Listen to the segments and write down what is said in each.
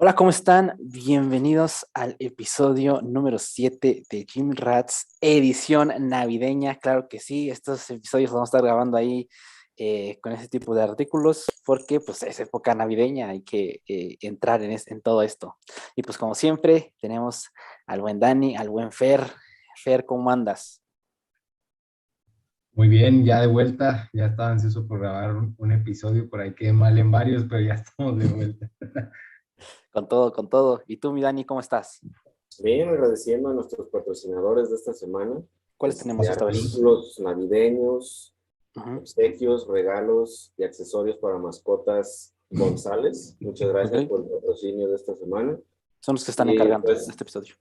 Hola, ¿cómo están? Bienvenidos al episodio número 7 de Gym Rats, edición navideña. Claro que sí, estos episodios los vamos a estar grabando ahí con ese tipo de artículos porque pues es época navideña, hay que entrar en todo esto. Y pues como siempre tenemos al buen Dani, al buen Fer. Fer, ¿cómo andas? Muy bien, ya de vuelta, ya estaba ansioso por grabar un episodio, por ahí quedé mal en varios, pero ya estamos de vuelta. Con todo, con todo. ¿Y tú, mi Dani, cómo estás? Bien, agradeciendo a nuestros patrocinadores de esta semana, ¿Cuáles tenemos esta vez? artículos navideños, Ujú. obsequios, regalos y accesorios para mascotas González. Muchas gracias Ok. por el patrocinio de esta semana. Son los que están Y encargando de pues este episodio.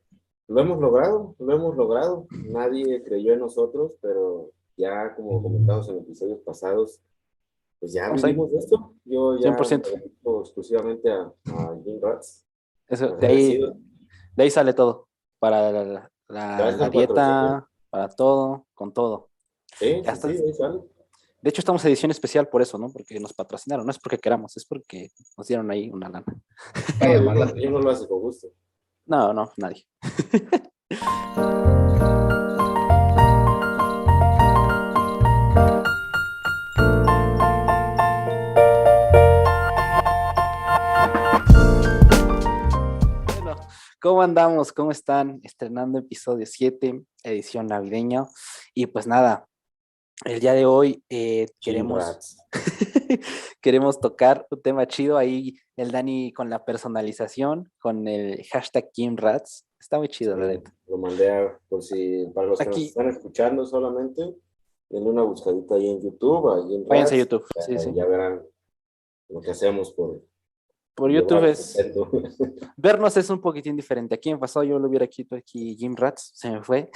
lo hemos logrado, lo hemos logrado. Nadie creyó en nosotros, pero ya como comentamos en episodios pasados, pues ya Vamos ahí, vivimos de esto. Yo ya me 100%. dedico exclusivamente a Jim Rats. Eso, Agradecido. de ahí sale todo, para Gracias la al patrocinio. dieta, para todo, con todo. Sí, Ya sí, sí, está. ahí sale. De hecho, estamos en edición especial por eso, ¿no? Porque nos patrocinaron, no es porque queramos, es porque nos dieron ahí una lana. Para No, llamar la yo no lo atención. hace con gusto. No, no, nadie. Bueno, ¿cómo andamos? ¿Cómo están? Estrenando episodio 7, edición navideña. Y pues nada, el día de hoy Gym queremos, Rats. queremos tocar un tema chido. Ahí el Dani con la personalización, con el hashtag GymRats. Está muy chido, la Sí, neta. lo mandé por si, para los que nos Aquí, están escuchando solamente, denle una buscadita ahí en YouTube, a Gym váyanse a Rats, YouTube. Sí, sí. ya verán lo que hacemos Por por YouTube llevar es. sustento. Vernos es un poquitín diferente. Aquí en pasado yo lo hubiera quitado aquí GymRats, se me fue.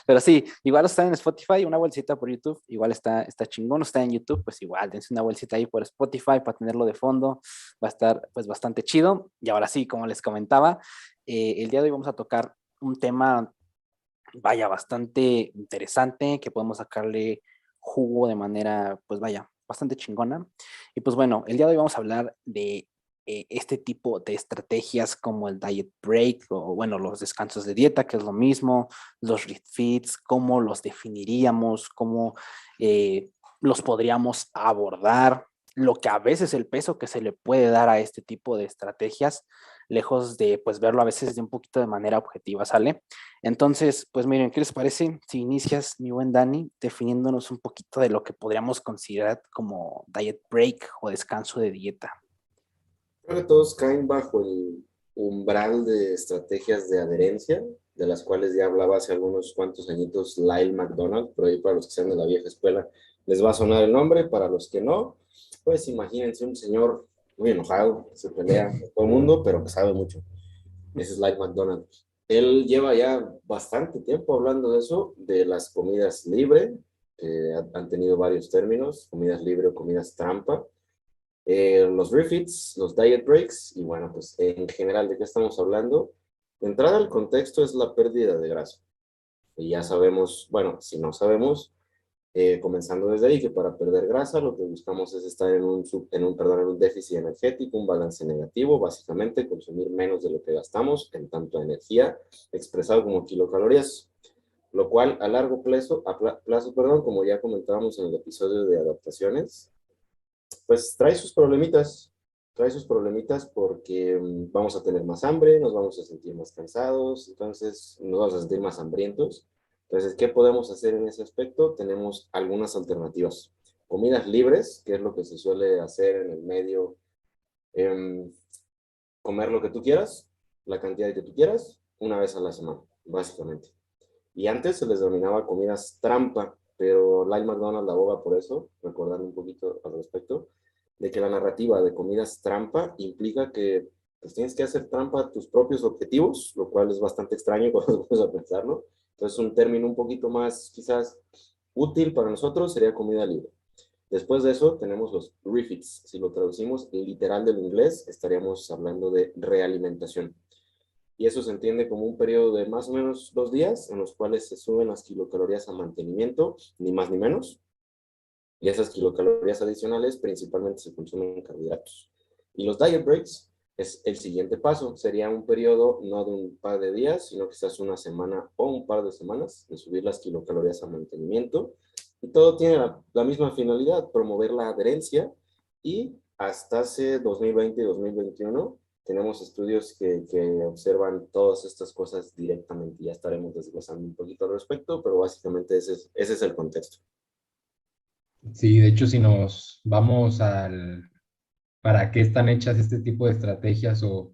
Pero sí, igual está en Spotify, una bolsita por YouTube, igual está chingón, está en YouTube, pues igual, dense una bolsita ahí por Spotify para tenerlo de fondo, va a estar pues bastante chido. Y ahora sí, como les comentaba, el día de hoy vamos a tocar un tema, vaya, bastante interesante, que podemos sacarle jugo de manera, pues vaya, bastante chingona. Y pues bueno, el día de hoy vamos a hablar de este tipo de estrategias como el diet break o bueno, los descansos de dieta, que es lo mismo, los refeeds, cómo los definiríamos, cómo los podríamos abordar, lo que a veces el peso que se le puede dar a este tipo de estrategias, lejos de pues verlo a veces de un poquito de manera objetiva, ¿sale? Entonces, pues miren, ¿qué les parece si inicias, mi buen Dani, definiéndonos un poquito de lo que podríamos considerar como diet break o descanso de dieta? Creo que todos caen bajo el umbral de estrategias de adherencia, de las cuales ya hablaba hace algunos cuantos añitos Lyle McDonald, pero ahí para los que sean de la vieja escuela les va a sonar el nombre, para los que no, pues imagínense un señor muy enojado, que se pelea con todo el mundo, pero que sabe mucho. Ese es Lyle McDonald. Él lleva ya bastante tiempo hablando de eso, de las comidas libre, que han tenido varios términos, comidas libre o comidas trampa, los refits, los diet breaks, y bueno, pues en general, ¿de qué estamos hablando? De entrada, el contexto es la pérdida de grasa. Y ya sabemos, bueno, si no sabemos, comenzando desde ahí, que para perder grasa lo que buscamos es estar perdón, en un déficit energético, un balance negativo, básicamente consumir menos de lo que gastamos en tanto energía, expresado como kilocalorías, lo cual a largo plazo, perdón, como ya comentábamos en el episodio de adaptaciones, pues trae sus problemitas porque vamos a tener más hambre, nos vamos a sentir más cansados, entonces nos vamos a sentir más hambrientos. Entonces, ¿qué podemos hacer en ese aspecto? Tenemos algunas alternativas. Comidas libres, que es lo que se suele hacer en el medio, eh, comer lo que tú quieras, la cantidad que tú quieras, una vez a la semana, básicamente. Y antes se les denominaba comidas trampa, pero Lyle McDonald aboga por eso, recordando un poquito al respecto, de que la narrativa de comidas trampa implica que pues, tienes que hacer trampa a tus propios objetivos, lo cual es bastante extraño cuando vamos a pensarlo. Entonces, un término un poquito más quizás útil para nosotros sería comida libre. Después de eso tenemos los refits. Si lo traducimos literal del inglés, estaríamos hablando de realimentación. Y eso se entiende como un periodo de más o menos 2 días en los cuales se suben las kilocalorías a mantenimiento, ni más ni menos. Y esas kilocalorías adicionales principalmente se consumen en carbohidratos. Y los diet breaks es el siguiente paso. Sería un periodo no de un par de días, sino quizás una semana o un par de semanas de subir las kilocalorías a mantenimiento. Y todo tiene la misma finalidad, promover la adherencia. Y hasta hace 2020 y 2021 tenemos estudios que observan todas estas cosas directamente. Ya estaremos desglosando un poquito al respecto, pero básicamente ese es el contexto. Sí, de hecho, si nos vamos al para qué están hechas este tipo de estrategias o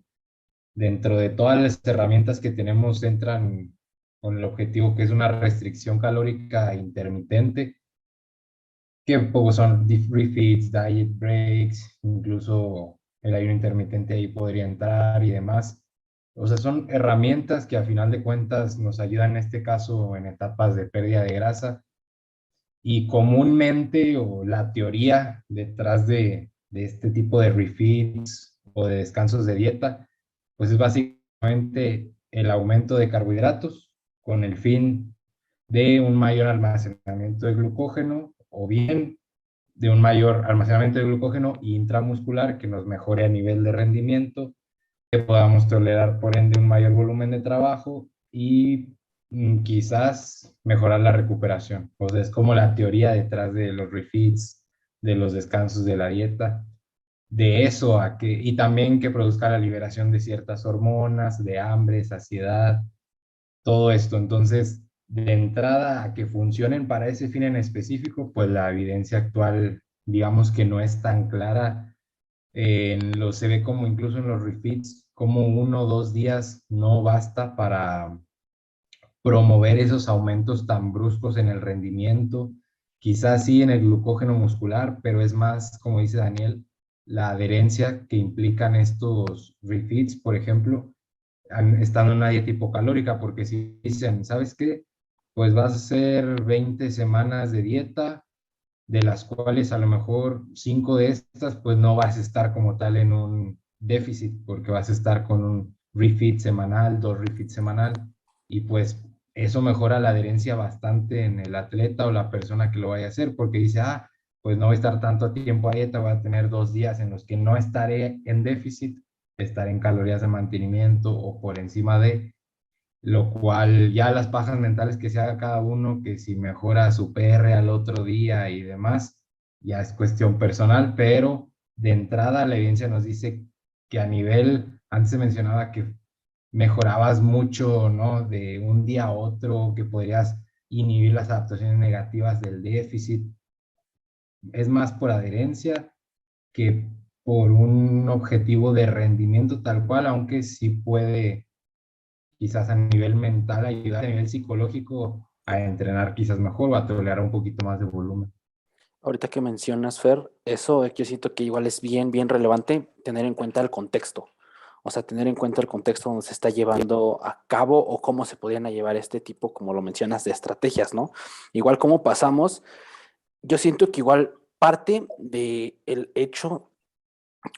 dentro de todas las herramientas que tenemos entran con el objetivo que es una restricción calórica intermitente, que pues, son refeeds, diet breaks, incluso el ayuno intermitente ahí podría entrar y demás. O sea, son herramientas que a final de cuentas nos ayudan en este caso en etapas de pérdida de grasa y comúnmente o la teoría detrás de este tipo de refeeds o de descansos de dieta, pues es básicamente el aumento de carbohidratos con el fin de un mayor almacenamiento de glucógeno o bien de un mayor almacenamiento de glucógeno intramuscular que nos mejore a nivel de rendimiento, que podamos tolerar por ende un mayor volumen de trabajo y quizás mejorar la recuperación. O sea, es como la teoría detrás de los refeeds, de los descansos de la dieta, de eso a que, y también que produzca la liberación de ciertas hormonas, de hambre, saciedad, todo esto. Entonces, de entrada a que funcionen para ese fin en específico, pues la evidencia actual, digamos que no es tan clara. Se ve como incluso en los refeeds, como 1 o 2 días no basta para promover esos aumentos tan bruscos en el rendimiento, quizás sí en el glucógeno muscular, pero es más, como dice Daniel, la adherencia que implican estos refeeds, por ejemplo, estando en una dieta hipocalórica, porque si dicen, ¿sabes qué? Pues vas a hacer 20 semanas de dieta, de las cuales a lo mejor 5 de estas, pues no vas a estar como tal en un déficit, porque vas a estar con un refeed semanal, 2 refeeds semanal, y pues eso mejora la adherencia bastante en el atleta o la persona que lo vaya a hacer, porque dice, pues no voy a estar tanto tiempo a dieta, voy a tener 2 días en los que no estaré en déficit, estaré en calorías de mantenimiento o por encima de, lo cual ya las pajas mentales que se haga cada uno, que si mejora su PR al otro día y demás, ya es cuestión personal, pero de entrada la evidencia nos dice que a nivel, antes se mencionaba que mejorabas mucho, ¿no? De un día a otro, que podrías inhibir las adaptaciones negativas del déficit, es más por adherencia que por un objetivo de rendimiento tal cual, aunque sí puede quizás a nivel mental ayudar a nivel psicológico a entrenar quizás mejor o a tolerar un poquito más de volumen. Ahorita que mencionas, Fer, eso yo siento que igual es bien, bien relevante tener en cuenta el contexto. O sea, tener en cuenta el contexto donde se está llevando a cabo o cómo se podrían llevar este tipo, como lo mencionas, de estrategias, ¿no? Igual cómo pasamos, yo siento que igual parte del hecho,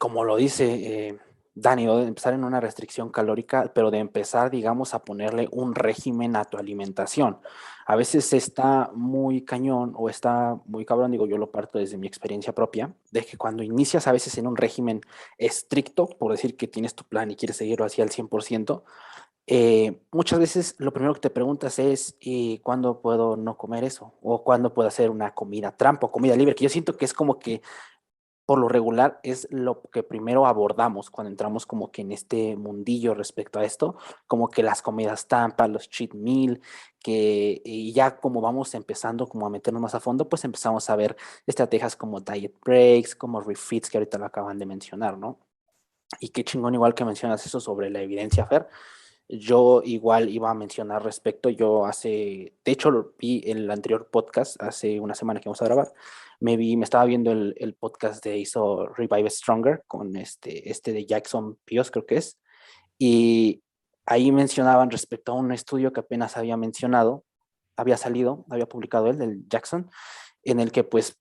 como lo dice Dani, de empezar en una restricción calórica, pero de empezar, digamos, a ponerle un régimen a tu alimentación. A veces está muy cañón o está muy cabrón, digo, yo lo parto desde mi experiencia propia, de que cuando inicias a veces en un régimen estricto, por decir que tienes tu plan y quieres seguirlo así al 100%, muchas veces lo primero que te preguntas es ¿cuándo puedo no comer eso? O ¿cuándo puedo hacer una comida trampa o comida libre? Que yo siento que es como que por lo regular es lo que primero abordamos cuando entramos como que en este mundillo respecto a esto, como que las comidas trampa, los cheat meal, que y ya como vamos empezando como a meternos más a fondo, pues empezamos a ver estrategias como diet breaks, como refeeds que ahorita lo acaban de mencionar, ¿no? Y qué chingón igual que mencionas eso sobre la evidencia, Fer. Yo igual iba a mencionar respecto, de hecho lo vi en el anterior podcast, hace una semana que vamos a grabar, me estaba viendo el podcast de hizo Revive Stronger con este de Jackson Pios, creo que es, y ahí mencionaban respecto a un estudio que apenas había mencionado, había publicado él, del Jackson, en el que pues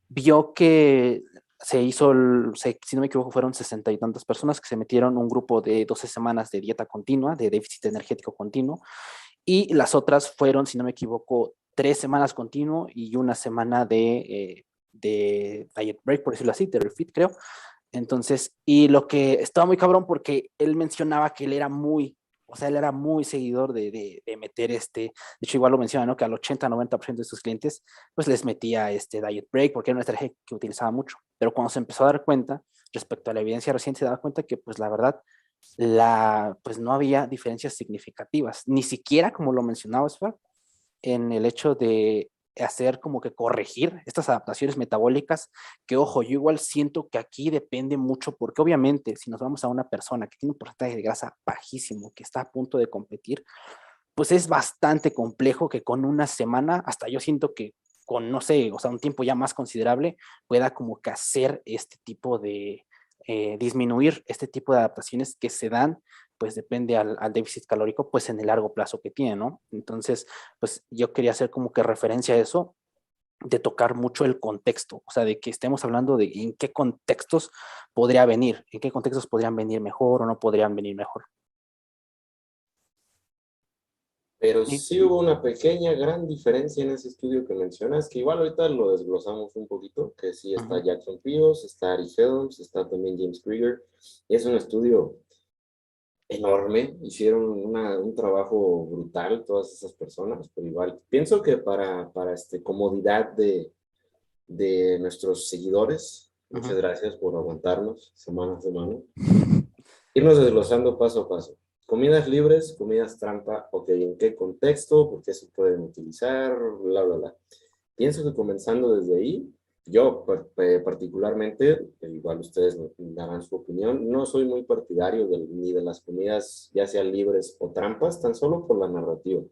vio que se hizo, si no me equivoco, fueron 60 y tantas personas que se metieron un grupo de 12 semanas de dieta continua, de déficit energético continuo, y las otras fueron, si no me equivoco, 3 semanas continuo y una semana de diet break, por decirlo así, de refit, creo. Entonces, y lo que estaba muy cabrón porque él mencionaba que él era muy, o sea, él era muy seguidor de meter de hecho igual lo menciona, ¿no? Que al 80-90% de sus clientes, pues les metía este diet break porque era una estrategia que utilizaba mucho. Pero cuando se empezó a dar cuenta, respecto a la evidencia reciente, se daba cuenta que pues la verdad, pues no había diferencias significativas, ni siquiera como lo mencionaba Sfar, en el hecho de hacer como que corregir estas adaptaciones metabólicas, que ojo, yo igual siento que aquí depende mucho, porque obviamente si nos vamos a una persona que tiene un porcentaje de grasa bajísimo, que está a punto de competir, pues es bastante complejo que con una semana, hasta yo siento que con, no sé, o sea, un tiempo ya más considerable, pueda como que hacer este tipo de, disminuir este tipo de adaptaciones que se dan, pues depende al déficit calórico, pues en el largo plazo que tiene, ¿no? Entonces, pues yo quería hacer como que referencia a eso, de tocar mucho el contexto, o sea, de que estemos hablando de en qué contextos podría venir, en qué contextos podrían venir mejor o no podrían venir mejor. Pero Sí. sí hubo una pequeña, gran diferencia en ese estudio que mencionas, que igual ahorita lo desglosamos un poquito, que sí está Uh-huh. Jackson Rios, está Ari Helms, está también James Krieger, y es un estudio enorme, hicieron un trabajo brutal todas esas personas, pero igual, pienso que para comodidad de nuestros seguidores, muchas Uh-huh. gracias por aguantarnos semana a semana, irnos desglosando paso a paso. Comidas libres, comidas trampa, ok, ¿en qué contexto? ¿Por qué se pueden utilizar? Bla, bla, bla. Pienso que comenzando desde ahí, yo particularmente, igual ustedes darán su opinión, no soy muy partidario ni de las comidas, ya sean libres o trampas, tan solo por la narrativa.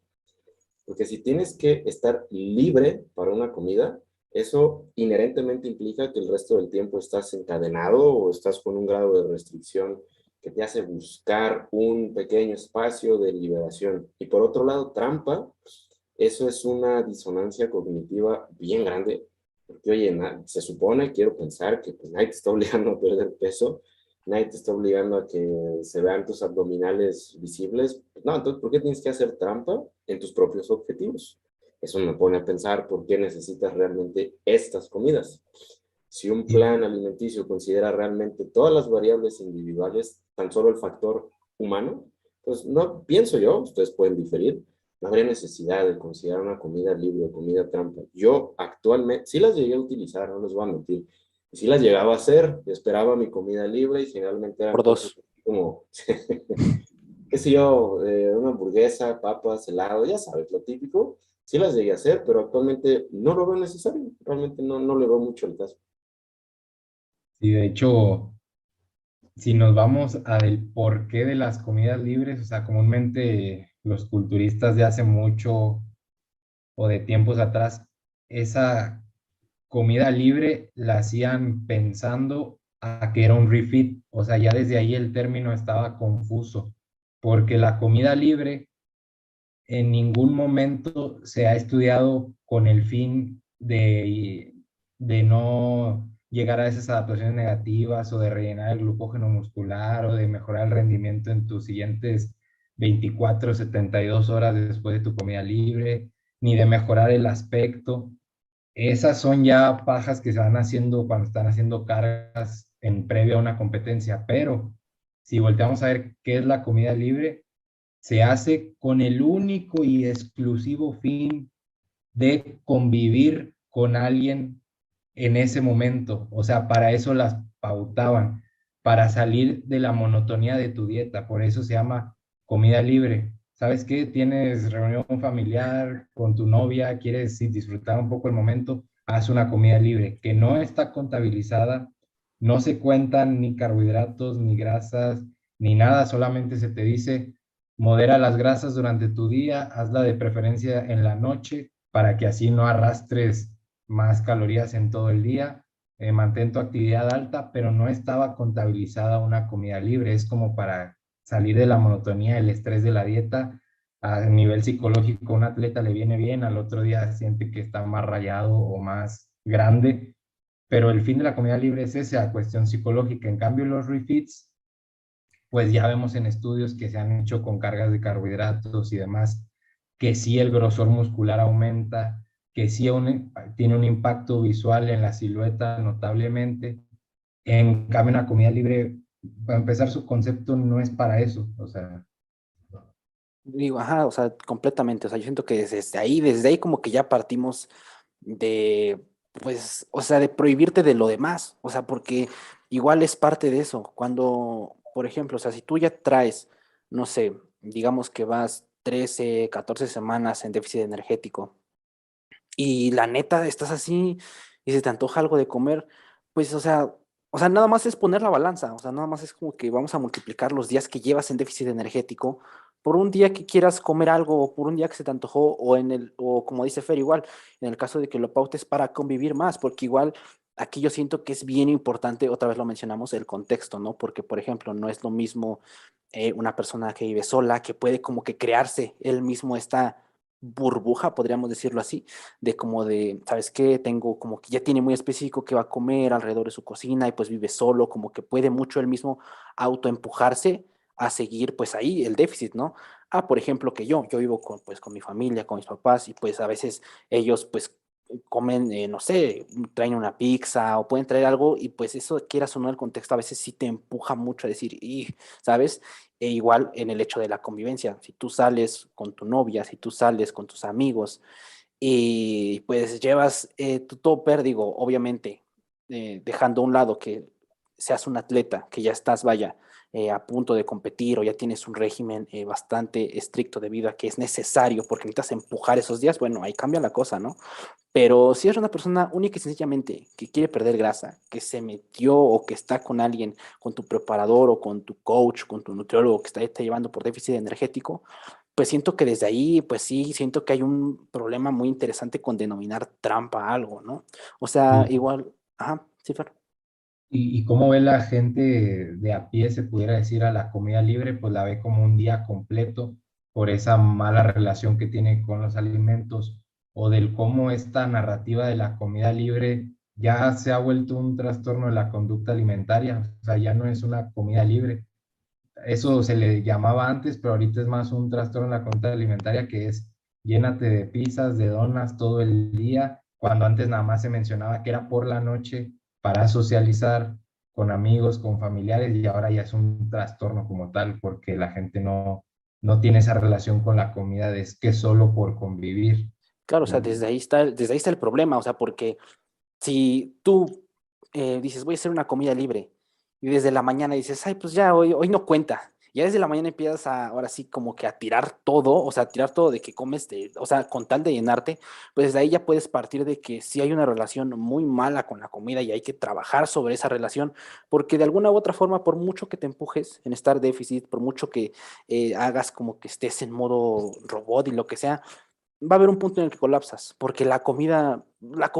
Porque si tienes que estar libre para una comida, eso inherentemente implica que el resto del tiempo estás encadenado o estás con un grado de restricción que te hace buscar un pequeño espacio de liberación. Y por otro lado, trampa, eso es una disonancia cognitiva bien grande, porque oye, se supone, quiero pensar que pues, nadie te está obligando a perder peso, nadie te está obligando a que se vean tus abdominales visibles. No, entonces, ¿por qué tienes que hacer trampa en tus propios objetivos? Eso me pone a pensar por qué necesitas realmente estas comidas. Si un Y plan alimenticio considera realmente todas las variables individuales, tan solo el factor humano, pues no pienso yo, ustedes pueden diferir, no habría necesidad de considerar una comida libre o comida trampa. Yo actualmente, sí las llegué a utilizar, no les voy a mentir, sí las llegaba a hacer, esperaba mi comida libre y generalmente eran Por cosas dos. como, qué sé yo, una hamburguesa, papas, helado, ya sabes, lo típico. Sí las llegué a hacer, pero actualmente no lo veo necesario, realmente no le veo mucho el caso. de hecho, si nos vamos al porqué de las comidas libres, o sea, comúnmente los culturistas de hace mucho o de tiempos atrás, esa comida libre la hacían pensando a que era un refit, o sea, ya desde ahí el término estaba confuso, porque la comida libre en ningún momento se ha estudiado con el fin de no llegar a esas adaptaciones negativas o de rellenar el glucógeno muscular o de mejorar el rendimiento en tus siguientes 24 72 horas después de tu comida libre, ni de mejorar el aspecto. Esas son ya pajas que se van haciendo cuando están haciendo cargas en previo a una competencia, pero si volteamos a ver qué es la comida libre, se hace con el único y exclusivo fin de convivir con alguien en ese momento. O sea, para eso las pautaban, para salir de la monotonía de tu dieta. Por eso se llama comida libre. ¿Sabes qué? Tienes reunión familiar con tu novia, quieres disfrutar un poco el momento, haz una comida libre que no está contabilizada, no se cuentan ni carbohidratos, ni grasas, ni nada, solamente se te dice modera las grasas durante tu día, hazla de preferencia en la noche para que así no arrastres más calorías en todo el día. Mantén tu actividad alta, pero no estaba contabilizada una comida libre. Es como para salir de la monotonía, el estrés de la dieta. A nivel psicológico, a un atleta le viene bien, al otro día siente que está más rayado o más grande, pero el fin de la comida libre es esa cuestión psicológica. En cambio, los refeeds pues ya vemos en estudios que se han hecho con cargas de carbohidratos y demás, que sí el grosor muscular aumenta, que sí tiene un impacto visual en la silueta notablemente, En cambio, una comida libre, para empezar, su concepto no es para eso. O sea, Digo, ajá, o sea, completamente. O sea, yo siento que desde ahí como que ya partimos de, pues, o sea, de prohibirte de lo demás. O sea, porque igual es parte de eso. Cuando, por ejemplo, o sea, si tú ya traes, no sé, digamos que vas 13 14 semanas en déficit energético y la neta estás así y se te antoja algo de comer, pues, o sea, nada más es poner la balanza, o sea, nada más es como que vamos a multiplicar los días que llevas en déficit energético por un día que quieras comer algo o por un día que se te antojó o como dice Fer, igual, en el caso de que lo pautes para convivir más, porque igual aquí yo siento que es bien importante, otra vez lo mencionamos, el contexto, ¿no? Porque, por ejemplo, no es lo mismo una persona que vive sola, que puede como que crearse él mismo esta burbuja, podríamos decirlo así, de como de, ¿sabes qué? Tengo como que ya tiene muy específico que va a comer alrededor de su cocina y pues vive solo, como que puede mucho él mismo autoempujarse a seguir pues ahí el déficit, ¿no? Ah, por ejemplo, que yo vivo con, pues, con mi familia, con mis papás y pues a veces ellos pues comen, no sé, traen una pizza o pueden traer algo y pues eso, quieras o no, el contexto a veces sí te empuja mucho a decir, y, ¿sabes? E igual en el hecho de la convivencia, si tú sales con tu novia, si tú sales con tus amigos y pues llevas tu topper, digo, obviamente, dejando a un lado que seas un atleta, que ya estás, vaya, a punto de competir o ya tienes un régimen bastante estricto debido a que es necesario porque necesitas empujar esos días, bueno, ahí cambia la cosa, ¿no? Pero si eres una persona única y sencillamente que quiere perder grasa, que se metió o que está con alguien, con tu preparador o con tu coach, con tu nutriólogo que está llevando por déficit energético, pues siento que desde ahí, pues sí, siento que hay un problema muy interesante con denominar trampa a algo, ¿no? O sea, y, igual, ajá, sí, Fer. y cómo ve la gente de a pie, se pudiera decir, a la comida libre, pues la ve como un día completo por esa mala relación que tiene con los alimentos, o del cómo esta narrativa de la comida libre ya se ha vuelto un trastorno de la conducta alimentaria. O sea, ya no es una comida libre. Eso se le llamaba antes, pero ahorita es más un trastorno en la conducta alimentaria, que es llénate de pizzas, de donas todo el día, cuando antes nada más se mencionaba que era por la noche para socializar con amigos, con familiares, y ahora ya es un trastorno como tal, porque la gente no tiene esa relación con la comida de es que solo por convivir. Claro, o sea, ¿No? desde ahí está el problema, o sea, porque si tú dices, voy a hacer una comida libre, y desde la mañana dices, ay, pues ya, hoy no cuenta. Ya desde la mañana empiezas a, ahora sí, como que a tirar todo, o sea, a tirar todo de que comes, o sea, con tal de llenarte, pues desde ahí ya puedes partir de que sí hay una relación muy mala con la comida y hay que trabajar sobre esa relación, porque de alguna u otra forma, por mucho que te empujes en estar déficit, por mucho que hagas como que estés en modo robot y lo que sea, va a haber un punto en el que colapsas, porque la comida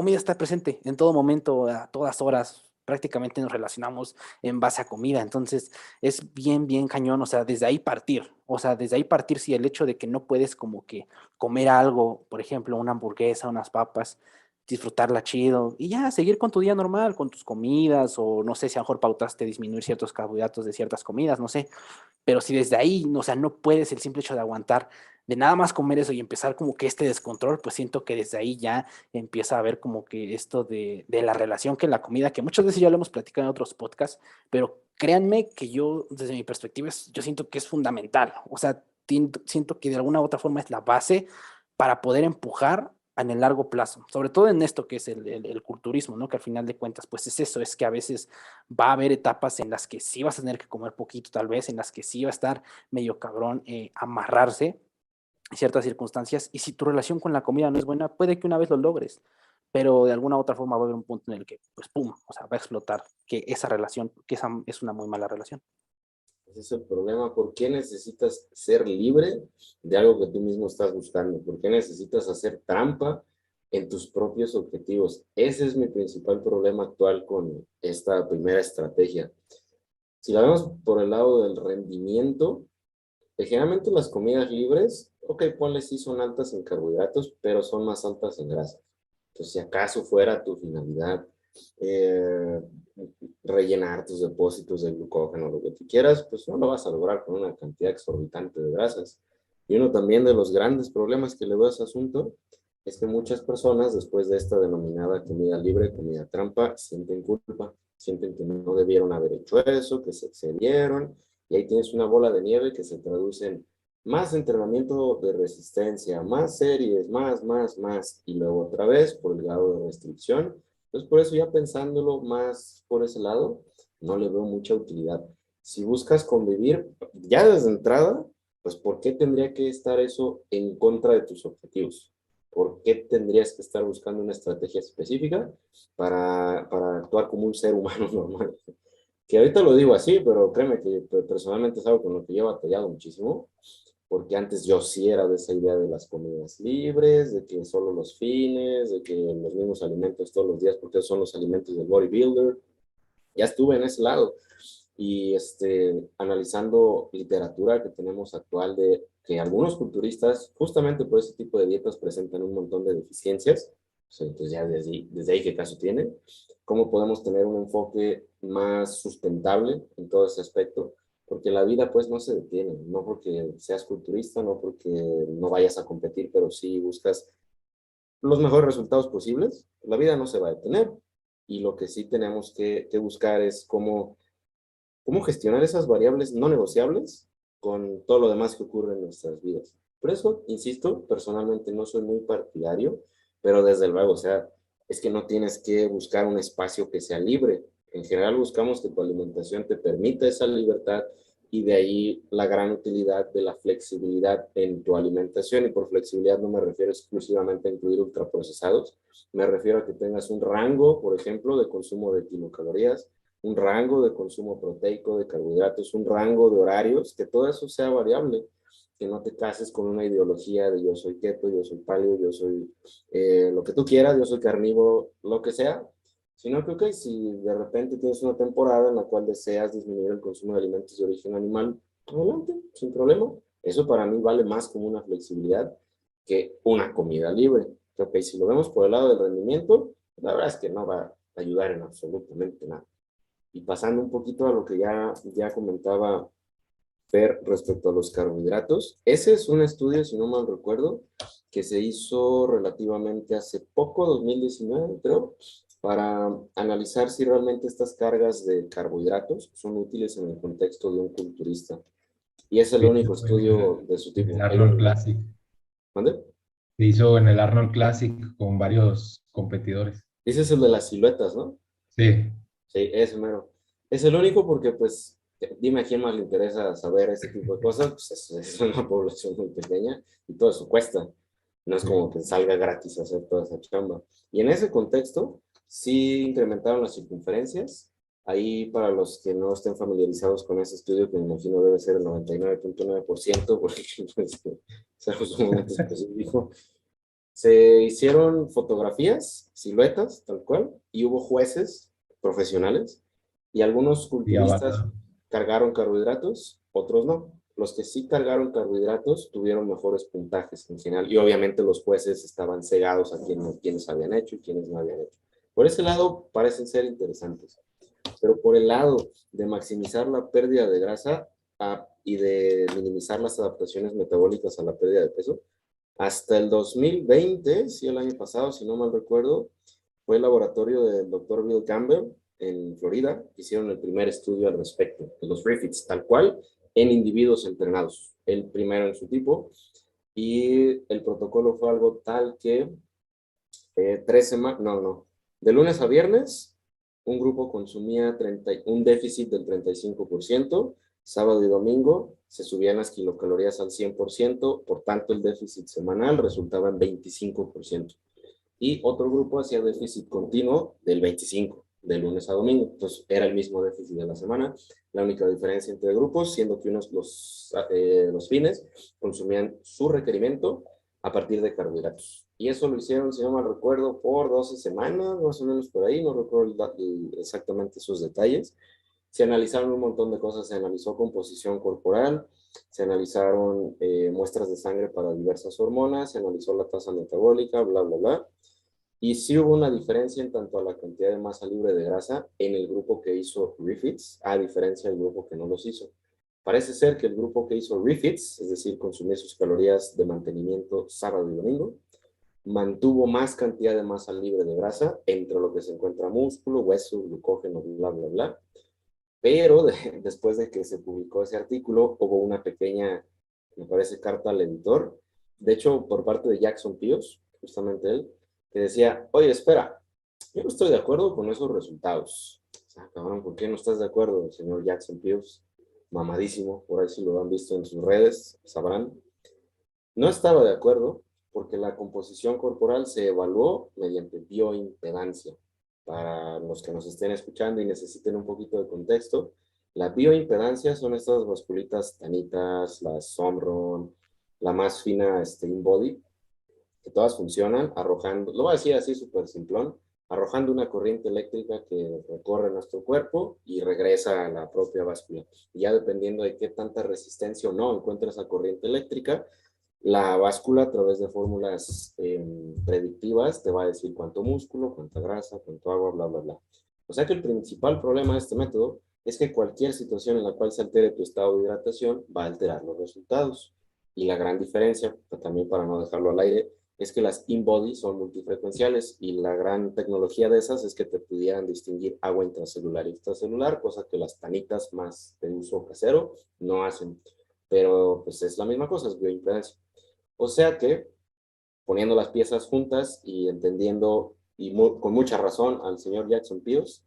está presente en todo momento, a todas horas, prácticamente nos relacionamos en base a comida, entonces es bien, bien cañón, o sea, desde ahí partir, o sea, desde ahí partir si el hecho de que no puedes como que comer algo, por ejemplo, una hamburguesa, unas papas, disfrutarla chido y ya seguir con tu día normal, con tus comidas, o no sé si a lo mejor pautaste disminuir ciertos carbohidratos de ciertas comidas, no sé, pero si desde ahí, o sea, no puedes el simple hecho de aguantar, de nada más comer eso y empezar como que este descontrol, pues siento que desde ahí ya empieza a haber como que esto de la relación que la comida, que muchas veces ya lo hemos platicado en otros podcasts, pero créanme que yo, desde mi perspectiva, yo siento que es fundamental. O sea, siento que de alguna u otra forma es la base para poder empujar en el largo plazo, sobre todo en esto que es el culturismo, ¿no? Que al final de cuentas, pues es eso, es que a veces va a haber etapas en las que sí vas a tener que comer poquito, tal vez, en las que sí va a estar medio cabrón amarrarse en ciertas circunstancias. Y si tu relación con la comida no es buena, puede que una vez lo logres, pero de alguna u otra forma va a haber un punto en el que, pues, pum, o sea, va a explotar que esa relación, que esa es una muy mala relación. Ese es el problema. ¿Por qué necesitas ser libre de algo que tú mismo estás buscando? ¿Por qué necesitas hacer trampa en tus propios objetivos? Ese es mi principal problema actual con esta primera estrategia. Si la vemos por el lado del rendimiento, generalmente las comidas libres, ok, ponle sí son altas en carbohidratos, pero son más altas en grasa. Entonces, si acaso fuera tu finalidad eh, rellenar tus depósitos de glucógeno, lo que tú quieras, pues no lo vas a lograr con una cantidad exorbitante de grasas. Y uno también de los grandes problemas que le veo a ese asunto es que muchas personas, después de esta denominada comida libre, comida trampa, sienten culpa. sienten que no debieron haber hecho eso, que se excedieron, y ahí tienes una bola de nieve que se traduce en más entrenamiento de resistencia, más series, más, y luego otra vez por el grado de restricción. Entonces, por eso ya pensándolo más por ese lado, no le veo mucha utilidad. Si buscas convivir, ya desde entrada, pues ¿por qué tendría que estar eso en contra de tus objetivos? ¿Por qué tendrías que estar buscando una estrategia específica para actuar como un ser humano normal? Que ahorita lo digo así, pero créeme que personalmente es algo con lo que yo he batallado muchísimo, porque antes yo sí era de esa idea de las comidas libres, de que solo los fines, de que los mismos alimentos todos los días, porque esos son los alimentos del bodybuilder. Ya estuve en ese lado y analizando literatura que tenemos actual de que algunos culturistas, justamente por ese tipo de dietas, presentan un montón de deficiencias. O sea, entonces ya desde ahí, ¿qué caso tiene? ¿Cómo podemos tener un enfoque más sustentable en todo ese aspecto? Porque la vida pues no se detiene, no porque seas culturista, no porque no vayas a competir, pero sí buscas los mejores resultados posibles. La vida no se va a detener y lo que sí tenemos que buscar es cómo gestionar esas variables no negociables con todo lo demás que ocurre en nuestras vidas. Por eso, insisto, personalmente no soy muy partidario, pero desde luego, o sea, es que no tienes que buscar un espacio que sea libre. En general buscamos que tu alimentación te permita esa libertad y de ahí la gran utilidad de la flexibilidad en tu alimentación. Y por flexibilidad no me refiero exclusivamente a incluir ultraprocesados, me refiero a que tengas un rango, por ejemplo, de consumo de kilocalorías, un rango de consumo proteico, de carbohidratos, un rango de horarios, que todo eso sea variable, que no te cases con una ideología de yo soy keto, yo soy paleo, yo soy lo que tú quieras, yo soy carnívoro, lo que sea, sino que, ok, si de repente tienes una temporada en la cual deseas disminuir el consumo de alimentos de origen animal, adelante, sin problema. Eso para mí vale más como una flexibilidad que una comida libre. Ok, si lo vemos por el lado del rendimiento, la verdad es que no va a ayudar en absolutamente nada. Y pasando un poquito a lo que ya comentaba Fer respecto a los carbohidratos, ese es un estudio, si no mal recuerdo, que se hizo relativamente hace poco, 2019, creo, para analizar si realmente estas cargas de carbohidratos son útiles en el contexto de un culturista. Y es el Sí, único estudio de su en el tipo. El Arnold único. Classic. ¿Mande? Se hizo en el Arnold Classic con varios competidores. Ese es el de las siluetas, ¿no? Sí, Sí, ese mero. Es el único porque, pues, dime a quién más le interesa saber ese tipo de cosas, pues es una población muy pequeña y todo eso cuesta. No es como que salga gratis hacer toda esa chamba. Y en ese contexto, sí incrementaron las circunferencias. Ahí, para los que no estén familiarizados con ese estudio, que me imagino debe ser el 99.9%, porque pues, es algo sumamente específico, se hicieron fotografías, siluetas, tal cual, y hubo jueces profesionales y algunos y culturistas Avatar. cargaron carbohidratos, otros no. Los que sí cargaron carbohidratos tuvieron mejores puntajes en general y obviamente los jueces estaban cegados a quienes habían hecho y quienes no habían hecho. Por ese lado parecen ser interesantes, pero por el lado de maximizar la pérdida de grasa y de minimizar las adaptaciones metabólicas a la pérdida de peso, hasta el 2020, sí, el año pasado, si no mal recuerdo, fue el laboratorio del doctor Bill Campbell en Florida, que hicieron el primer estudio al respecto de los refits, tal cual, en individuos entrenados, el primero en su tipo, y el protocolo fue algo tal que 3 semanas, no, de lunes a viernes, un grupo consumía un déficit del 35%, sábado y domingo se subían las kilocalorías al 100%, por tanto el déficit semanal resultaba en 25%. Y otro grupo hacía déficit continuo del 25%, de lunes a domingo. Entonces era el mismo déficit de la semana. La única diferencia entre grupos, siendo que unos los fines consumían su requerimiento a partir de carbohidratos. Y eso lo hicieron, si no mal recuerdo, por 12 semanas, más o menos por ahí, no recuerdo exactamente esos detalles. Se analizaron un montón de cosas, se analizó composición corporal, se analizaron muestras de sangre para diversas hormonas, se analizó la tasa metabólica, bla, bla, bla. Y sí hubo una diferencia en tanto a la cantidad de masa libre de grasa en el grupo que hizo refits, a diferencia del grupo que no los hizo. Parece ser que el grupo que hizo refits, es decir, consumir sus calorías de mantenimiento sábado y domingo, mantuvo más cantidad de masa libre de grasa entre lo que se encuentra músculo, hueso, glucógeno, bla, bla, bla. Pero después de que se publicó ese artículo, hubo una pequeña, me parece, carta al editor, de hecho, por parte de Jackson Pearce, justamente él, que decía, oye, espera, yo no estoy de acuerdo con esos resultados. O sea, cabrón, ¿por qué no estás de acuerdo, señor Jackson Pearce? Mamadísimo, por ahí si lo han visto en sus redes, sabrán. No estaba de acuerdo porque la composición corporal se evaluó mediante bioimpedancia. Para los que nos estén escuchando y necesiten un poquito de contexto, la bioimpedancia son estas vasculitas tanitas, la Somron, la más fina InBody, que todas funcionan arrojando, lo voy a decir así súper simplón, arrojando una corriente eléctrica que recorre nuestro cuerpo y regresa a la propia báscula. Y ya dependiendo de qué tanta resistencia o no encuentra esa corriente eléctrica, la báscula a través de fórmulas predictivas te va a decir cuánto músculo, cuánta grasa, cuánto agua, bla, bla, bla. O sea que el principal problema de este método es que cualquier situación en la cual se altere tu estado de hidratación va a alterar los resultados. Y la gran diferencia, también para no dejarlo al aire, es que las InBody son multifrecuenciales y la gran tecnología de esas es que te pudieran distinguir agua intracelular y extracelular, cosa que las tanitas más de uso casero no hacen. Pero pues es la misma cosa, es bioimpedancia. O sea que, poniendo las piezas juntas y entendiendo, y con mucha razón, al señor Jackson Pearce,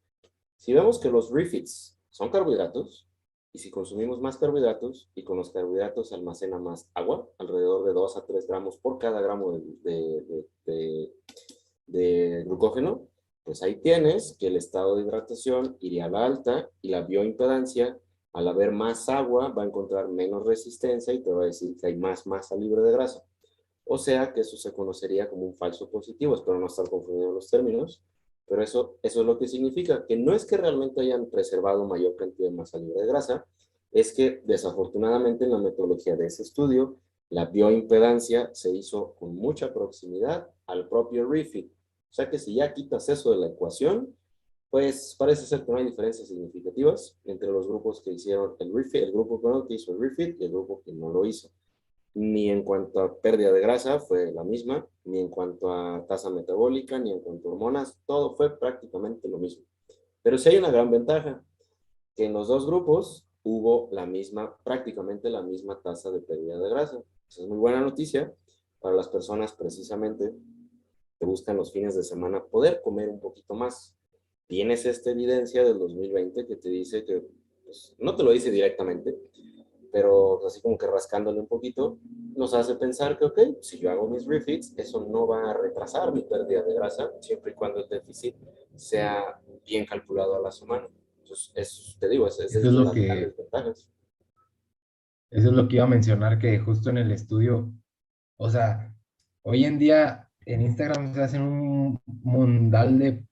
si vemos que los refits son carbohidratos, y si consumimos más carbohidratos, y con los carbohidratos se almacena más agua, alrededor de 2 a 3 gramos por cada gramo de glucógeno, pues ahí tienes que el estado de hidratación iría a la alta y la bioimpedancia, al haber más agua, va a encontrar menos resistencia y te va a decir que hay más masa libre de grasa. O sea que eso se conocería como un falso positivo. Espero no estar confundiendo los términos, pero eso es lo que significa, que no es que realmente hayan preservado mayor cantidad de masa libre de grasa, es que desafortunadamente en la metodología de ese estudio, la bioimpedancia se hizo con mucha proximidad al propio refit. O sea que si ya quitas eso de la ecuación, pues parece ser que no hay diferencias significativas entre los grupos que hicieron el refit, el grupo que hizo el refit y el grupo que no lo hizo. Ni en cuanto a pérdida de grasa fue la misma, ni en cuanto a tasa metabólica, ni en cuanto a hormonas, todo fue prácticamente lo mismo. Pero sí hay una gran ventaja, que en los dos grupos hubo la misma, prácticamente la misma tasa de pérdida de grasa. Esa es muy buena noticia para las personas precisamente que buscan los fines de semana poder comer un poquito más. Tienes esta evidencia del 2020 que te dice que, pues, no te lo dice directamente, pero así como que rascándole un poquito, nos hace pensar que, ok, si yo hago mis refits, eso no va a retrasar mi pérdida de grasa, siempre y cuando el déficit sea bien calculado a la semana. Entonces, eso, te digo, es Eso es de lo las que, grandes ventajas. eso es lo que iba a mencionar, que justo en el estudio, o sea, hoy en día en Instagram se hacen un mundal de,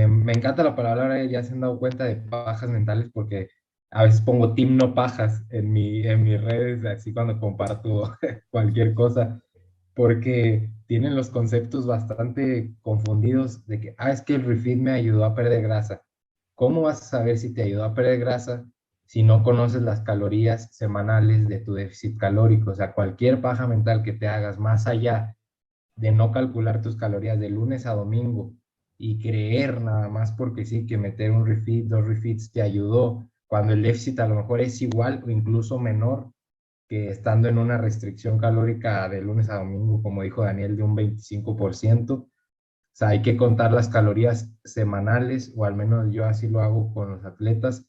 me encanta la palabra, ya se han dado cuenta de pajas mentales, porque a veces pongo team no pajas en mis redes, así cuando comparto cualquier cosa, porque tienen los conceptos bastante confundidos de que, es que el refit me ayudó a perder grasa. ¿Cómo vas a saber si te ayudó a perder grasa si no conoces las calorías semanales de tu déficit calórico? O sea, cualquier paja mental que te hagas más allá de no calcular tus calorías de lunes a domingo y creer nada más porque sí que meter un refit, dos refits te ayudó, cuando el déficit a lo mejor es igual o incluso menor que estando en una restricción calórica de lunes a domingo, como dijo Daniel, de un 25%. O sea, hay que contar las calorías semanales, o al menos yo así lo hago con los atletas,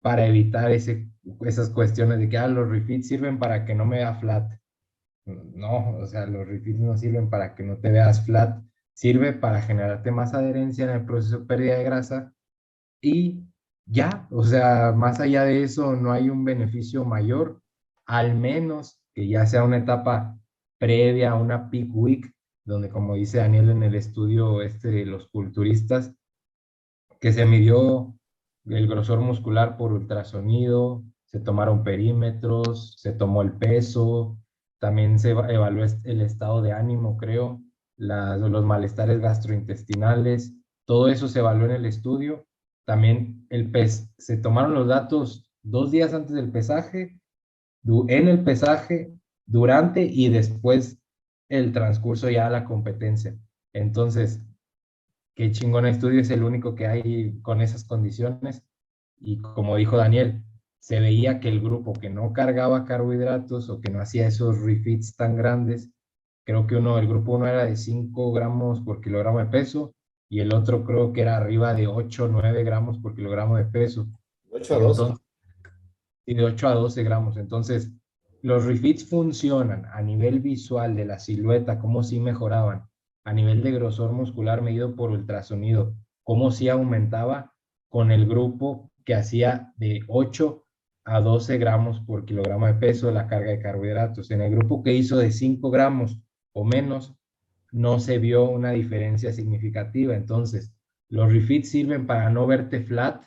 para evitar esas cuestiones de que los refits sirven para que no me vea flat. No, o sea, los refits no sirven para que no te veas flat, sirve para generarte más adherencia en el proceso de pérdida de grasa y ya, o sea, más allá de eso no hay un beneficio mayor, al menos que ya sea una etapa previa a una peak week, donde como dice Daniel en el estudio de los culturistas, que se midió el grosor muscular por ultrasonido, se tomaron perímetros, se tomó el peso, también se evaluó el estado de ánimo, creo, los malestares gastrointestinales, todo eso se evaluó en el estudio. También se tomaron los datos 2 días antes del pesaje, en el pesaje, durante y después el transcurso ya a la competencia. Entonces, qué chingón estudio, es el único que hay con esas condiciones. Y como dijo Daniel, se veía que el grupo que no cargaba carbohidratos o que no hacía esos refits tan grandes, creo que el grupo uno era de 5 gramos por kilogramo de peso y el otro creo que era arriba de 8 o 9 gramos por kilogramo de peso. 8 a 12. Entonces, y de 8 a 12 gramos. Entonces, los refits funcionan a nivel visual de la silueta, cómo sí mejoraban, a nivel de grosor muscular medido por ultrasonido, cómo sí aumentaba con el grupo que hacía de 8 a 12 gramos por kilogramo de peso la carga de carbohidratos. En el grupo que hizo de 5 gramos o menos, no se vio una diferencia significativa. Entonces, los refits sirven para no verte flat.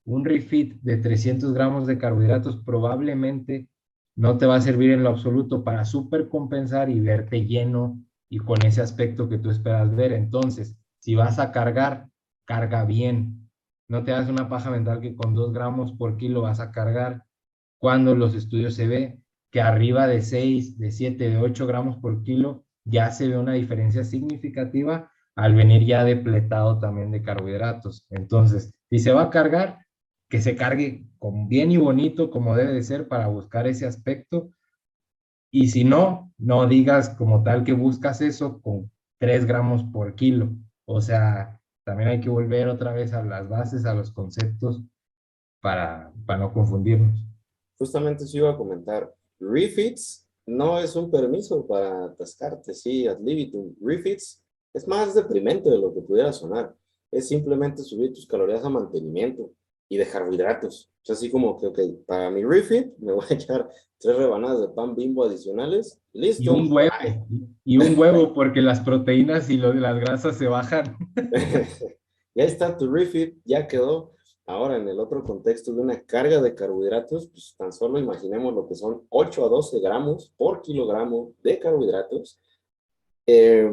Un refit de 300 gramos de carbohidratos probablemente no te va a servir en lo absoluto para supercompensar y verte lleno y con ese aspecto que tú esperas ver. Entonces, si vas a cargar, carga bien. No te hagas una paja mental que con 2 gramos por kilo vas a cargar, cuando los estudios se ve que arriba de 6, de 7, de 8 gramos por kilo ya se ve una diferencia significativa al venir ya depletado también de carbohidratos. Entonces, si se va a cargar, que se cargue con bien y bonito como debe de ser para buscar ese aspecto. Y si no, no digas como tal que buscas eso con 3 gramos por kilo. O sea, también hay que volver otra vez a las bases, a los conceptos para no confundirnos. Justamente eso iba a comentar. Refits no es un permiso para atascarte, sí, ad libitum. Refits es más deprimente de lo que pudiera sonar. Es simplemente subir tus calorías a mantenimiento y de carbohidratos. O sea, así como que, ok, para mi refit me voy a echar 3 rebanadas de pan Bimbo adicionales. Y Listo. un huevo, Bye. y un huevo, porque las proteínas y las grasas se bajan. Ya está tu refit, ya quedó. Ahora, en el otro contexto de una carga de carbohidratos, pues tan solo imaginemos lo que son 8 a 12 gramos por kilogramo de carbohidratos. Eh,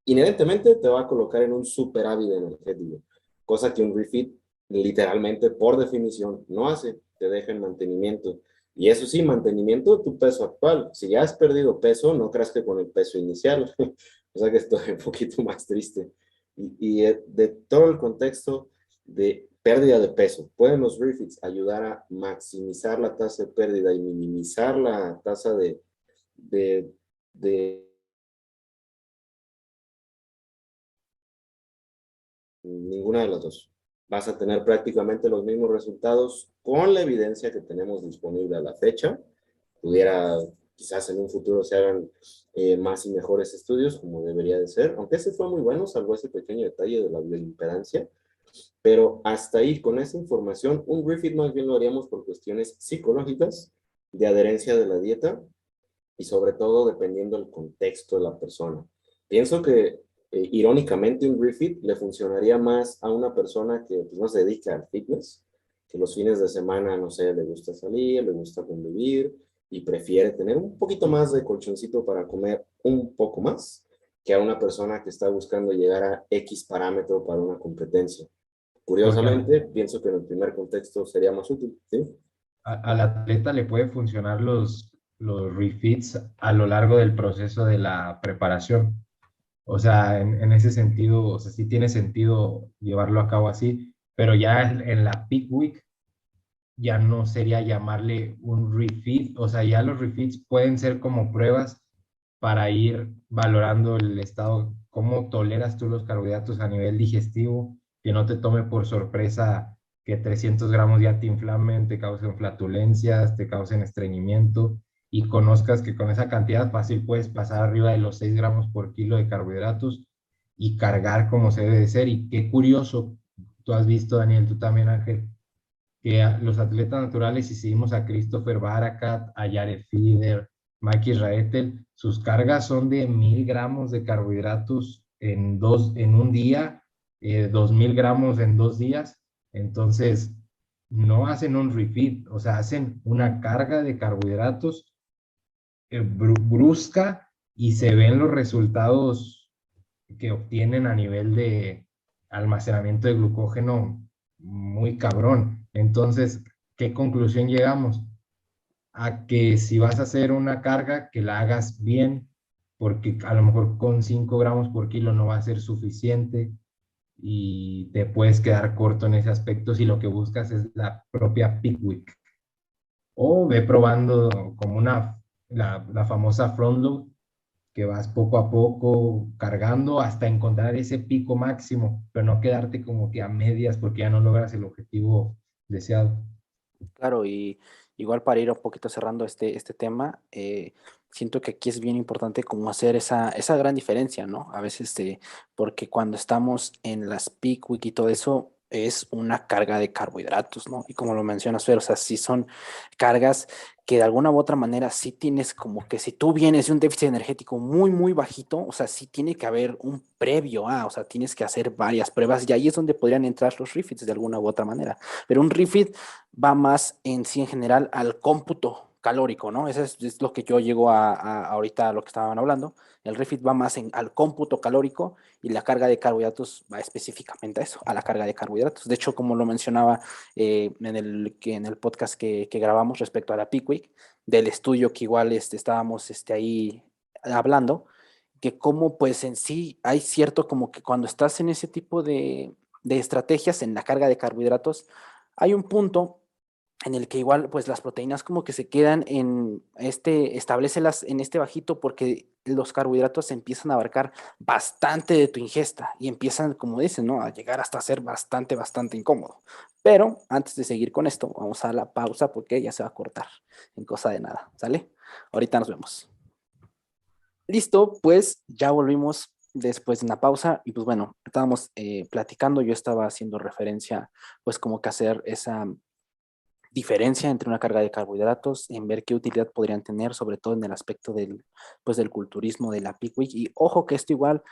Inherentemente te va a colocar en un superávit energético, cosa que un refit literalmente, por definición, no hace, te deja en mantenimiento. Y eso sí, mantenimiento de tu peso actual. Si ya has perdido peso, no creas que con el peso inicial. O sea que estoy un poquito más triste. Y de todo el contexto de pérdida de peso, ¿pueden los refits ayudar a maximizar la tasa de pérdida y minimizar la tasa de, de ninguna de las dos? Vas a tener prácticamente los mismos resultados con la evidencia que tenemos disponible a la fecha. Pudiera, quizás en un futuro se hagan más y mejores estudios, como debería de ser, aunque ese fue muy bueno, salvo ese pequeño detalle de la bioimpedancia. Pero hasta ahí, con esa información, un refit más bien lo haríamos por cuestiones psicológicas, de adherencia de la dieta y sobre todo dependiendo del contexto de la persona. Pienso que irónicamente un refit le funcionaría más a una persona que pues, no se dedica al fitness, que los fines de semana, no sé, le gusta salir, le gusta convivir y prefiere tener un poquito más de colchoncito para comer un poco más, que a una persona que está buscando llegar a X parámetro para una competencia. Porque Curiosamente, pienso que en el primer contexto sería más útil, ¿sí? al atleta le puede funcionar los refits a lo largo del proceso de la preparación. O sea, en ese sentido, o sea, sí tiene sentido llevarlo a cabo así, pero ya en la peak week ya no sería llamarle un refit, o sea, ya los refits pueden ser como pruebas para ir valorando el estado, cómo toleras tú los carbohidratos a nivel digestivo, que no te tome por sorpresa que 300 gramos ya te inflamen, te causen flatulencias, te causen estreñimiento y conozcas que con esa cantidad fácil puedes pasar arriba de los 6 gramos por kilo de carbohidratos y cargar como se debe de ser. Y qué curioso, tú has visto, Daniel, tú también, Ángel, que los atletas naturales, si seguimos a Christopher Barakat, a Jared Fieder, Mike Israetel, sus cargas son de 1000 gramos de carbohidratos en un día, 2000 gramos en 2 días. Entonces, no hacen un refit, o sea, hacen una carga de carbohidratos brusca y se ven los resultados que obtienen a nivel de almacenamiento de glucógeno muy cabrón. Entonces, ¿qué conclusión llegamos? A que si vas a hacer una carga, que la hagas bien, porque a lo mejor con 5 gramos por kilo no va a ser suficiente y te puedes quedar corto en ese aspecto si lo que buscas es la propia Pickwick. O ve probando como la famosa front load, que vas poco a poco cargando hasta encontrar ese pico máximo, pero no quedarte como que a medias porque ya no logras el objetivo deseado. Claro, y igual para ir un poquito cerrando este tema, siento que aquí es bien importante como hacer esa gran diferencia, ¿no? A veces, porque cuando estamos en las peak week y todo eso, es una carga de carbohidratos, ¿no? Y como lo mencionas, Fer, o sea, sí son cargas que de alguna u otra manera sí tienes como que si tú vienes de un déficit energético muy, muy bajito, o sea, sí tiene que haber un previo o sea, tienes que hacer varias pruebas y ahí es donde podrían entrar los refits de alguna u otra manera. Pero un refit va más en sí en general al cómputo calórico, ¿no? Eso es lo que yo llego a ahorita a lo que estaban hablando. El refit va más al cómputo calórico y la carga de carbohidratos va específicamente a eso, a la carga de carbohidratos. De hecho, como lo mencionaba en el podcast que grabamos respecto a la Peak Week, del estudio que igual estábamos ahí hablando, que como pues en sí hay cierto como que cuando estás en ese tipo de estrategias en la carga de carbohidratos, hay un punto en el que igual pues las proteínas como que se quedan establecelas en este bajito porque los carbohidratos empiezan a abarcar bastante de tu ingesta y empiezan, como dicen, ¿no? A llegar hasta ser bastante, bastante incómodo. Pero antes de seguir con esto, vamos a la pausa porque ya se va a cortar en cosa de nada, ¿sale? Ahorita nos vemos. Listo, pues ya volvimos después de una pausa y pues bueno, estábamos platicando, yo estaba haciendo referencia pues como que hacer esa diferencia entre una carga de carbohidratos, en ver qué utilidad podrían tener, sobre todo en el aspecto pues del culturismo, de la peak week. Y ojo que esto igual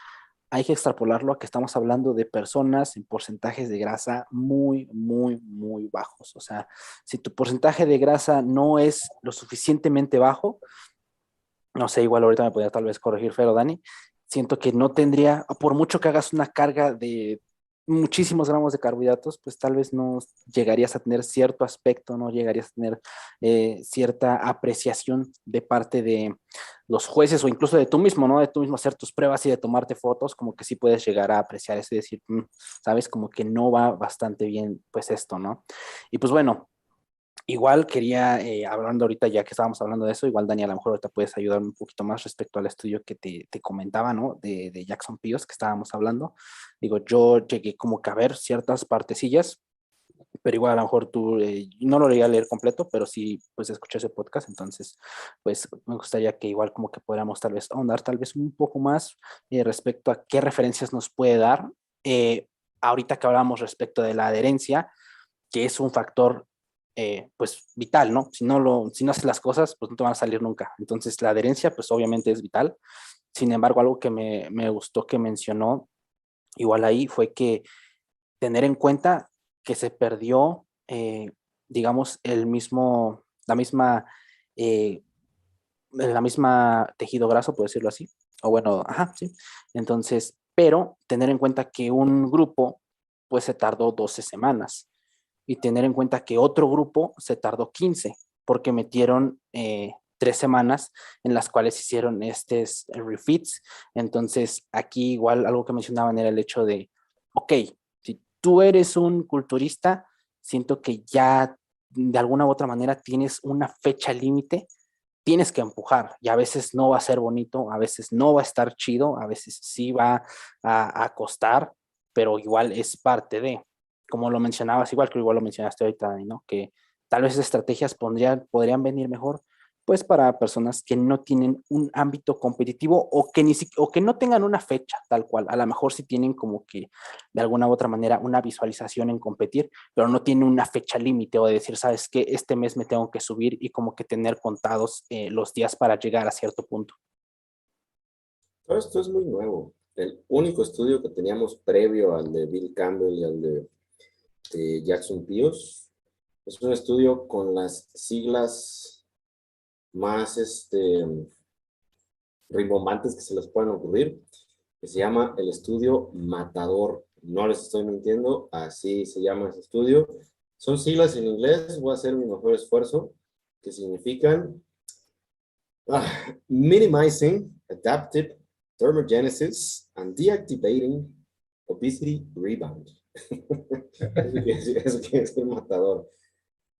hay que extrapolarlo a que estamos hablando de personas en porcentajes de grasa muy, muy, muy bajos. O sea, si tu porcentaje de grasa no es lo suficientemente bajo, no sé, igual ahorita me podría tal vez corregir Fer o Dani, siento que no tendría, por mucho que hagas una carga de muchísimos gramos de carbohidratos, pues tal vez no llegarías a tener cierto aspecto, no llegarías a tener cierta apreciación de parte de los jueces o incluso de tú mismo, ¿no? De tú mismo hacer tus pruebas y de tomarte fotos, como que sí puedes llegar a apreciar eso y decir, sabes, como que no va bastante bien, pues esto, ¿no? Y pues bueno, igual quería, hablando ahorita ya que estábamos hablando de eso, igual Dani, a lo mejor ahorita puedes ayudarme un poquito más respecto al estudio que te comentaba, ¿no? De Jackson Pios que estábamos hablando. Digo, yo llegué como que a ver ciertas partecillas, pero igual a lo mejor tú, no lo llegué a leer completo, pero sí, pues escuché ese podcast, entonces, pues me gustaría que igual como que podamos tal vez ahondar tal vez un poco más respecto a qué referencias nos puede dar. Eh, ahorita que hablamos respecto de la adherencia, que es un factor pues vital, ¿no? Si no haces las cosas, pues no te van a salir nunca. Entonces la adherencia pues obviamente es vital. Sin embargo, algo que me gustó que mencionó igual ahí fue que tener en cuenta que se perdió, digamos, eh, la misma tejido graso, por decirlo así. O bueno, ajá, sí. Entonces, pero tener en cuenta que un grupo pues se tardó 12 semanas y tener en cuenta que otro grupo se tardó 15 porque metieron 3 semanas en las cuales hicieron refits. Entonces, aquí igual algo que mencionaban era el hecho de, ok, si tú eres un culturista, siento que ya de alguna u otra manera tienes una fecha límite, tienes que empujar y a veces no va a ser bonito, a veces no va a estar chido, a veces sí va a costar, pero igual es parte de, como lo mencionabas, igual que igual lo mencionaste ahorita, Dani, ¿no? Que tal vez estrategias podrían venir mejor, pues para personas que no tienen un ámbito competitivo o que no tengan una fecha tal cual. A lo mejor sí tienen como que de alguna u otra manera una visualización en competir, pero no tienen una fecha límite o de decir, sabes que este mes me tengo que subir y como que tener contados los días para llegar a cierto punto. Todo esto es muy nuevo. El único estudio que teníamos previo al de Bill Campbell y al de Jackson Pios es un estudio con las siglas más rimbombantes que se les puedan ocurrir, que se llama el estudio Matador. No les estoy mintiendo, así se llama ese estudio. Son siglas en inglés, voy a hacer mi mejor esfuerzo, que significan minimizing Adaptive Thermogenesis and Deactivating Obesity Rebound. Eso quiere decir matador.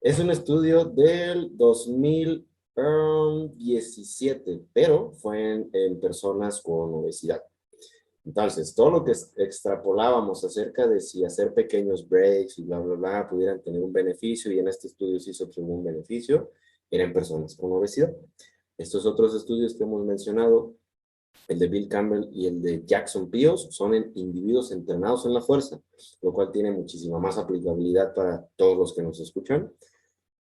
Es un estudio del 2017, pero fue en personas con obesidad. Entonces, todo lo que extrapolábamos acerca de si hacer pequeños breaks y bla, bla, bla, pudieran tener un beneficio, y en este estudio sí se observó un beneficio, eran personas con obesidad. Estos otros estudios que hemos mencionado, el de Bill Campbell y el de Jackson Pios, son en individuos entrenados en la fuerza, lo cual tiene muchísima más aplicabilidad para todos los que nos escuchan.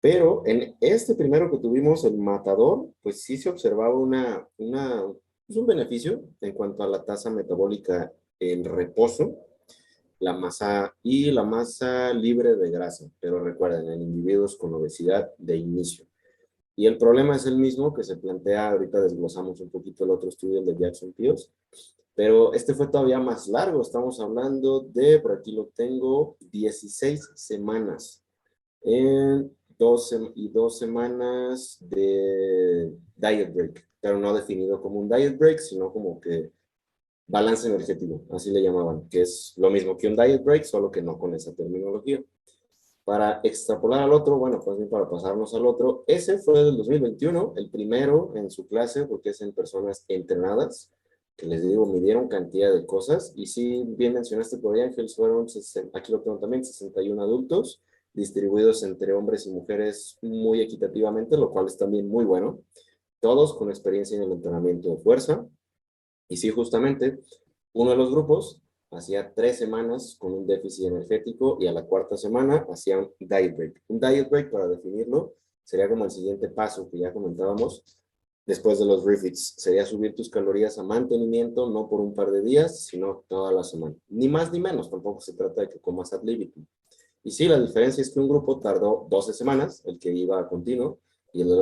Pero en este primero que tuvimos, el matador, pues sí se observaba pues un beneficio en cuanto a la tasa metabólica en reposo, la masa libre de grasa. Pero recuerden, en individuos con obesidad de inicio. Y el problema es el mismo que se plantea, ahorita desglosamos un poquito el otro estudio, el de Jackson Pios, pero este fue todavía más largo. Estamos hablando de, por aquí lo tengo, 16 semanas. En 2 semanas de diet break, pero no definido como un diet break, sino como que balance energético, así le llamaban, que es lo mismo que un diet break, solo que no con esa terminología. Para extrapolar al otro, bueno, pues bien, para pasarnos al otro, ese fue del 2021, el primero en su clase, porque es en personas entrenadas, que les digo, midieron cantidad de cosas, y sí, bien mencionaste por ahí, Ángeles, fueron, aquí lo tengo también, 61 adultos, distribuidos entre hombres y mujeres muy equitativamente, lo cual es también muy bueno, todos con experiencia en el entrenamiento de fuerza. Y sí, justamente, uno de los grupos hacía 3 semanas con un déficit energético y a la 4ª semana hacía un diet break. Un diet break, para definirlo, sería como el siguiente paso que ya comentábamos después de los refits. Sería subir tus calorías a mantenimiento, no por un par de días, sino toda la semana. Ni más ni menos, tampoco se trata de que comas ad libitum. Y sí, la diferencia es que un grupo tardó 12 semanas, el que iba a continuo, y el de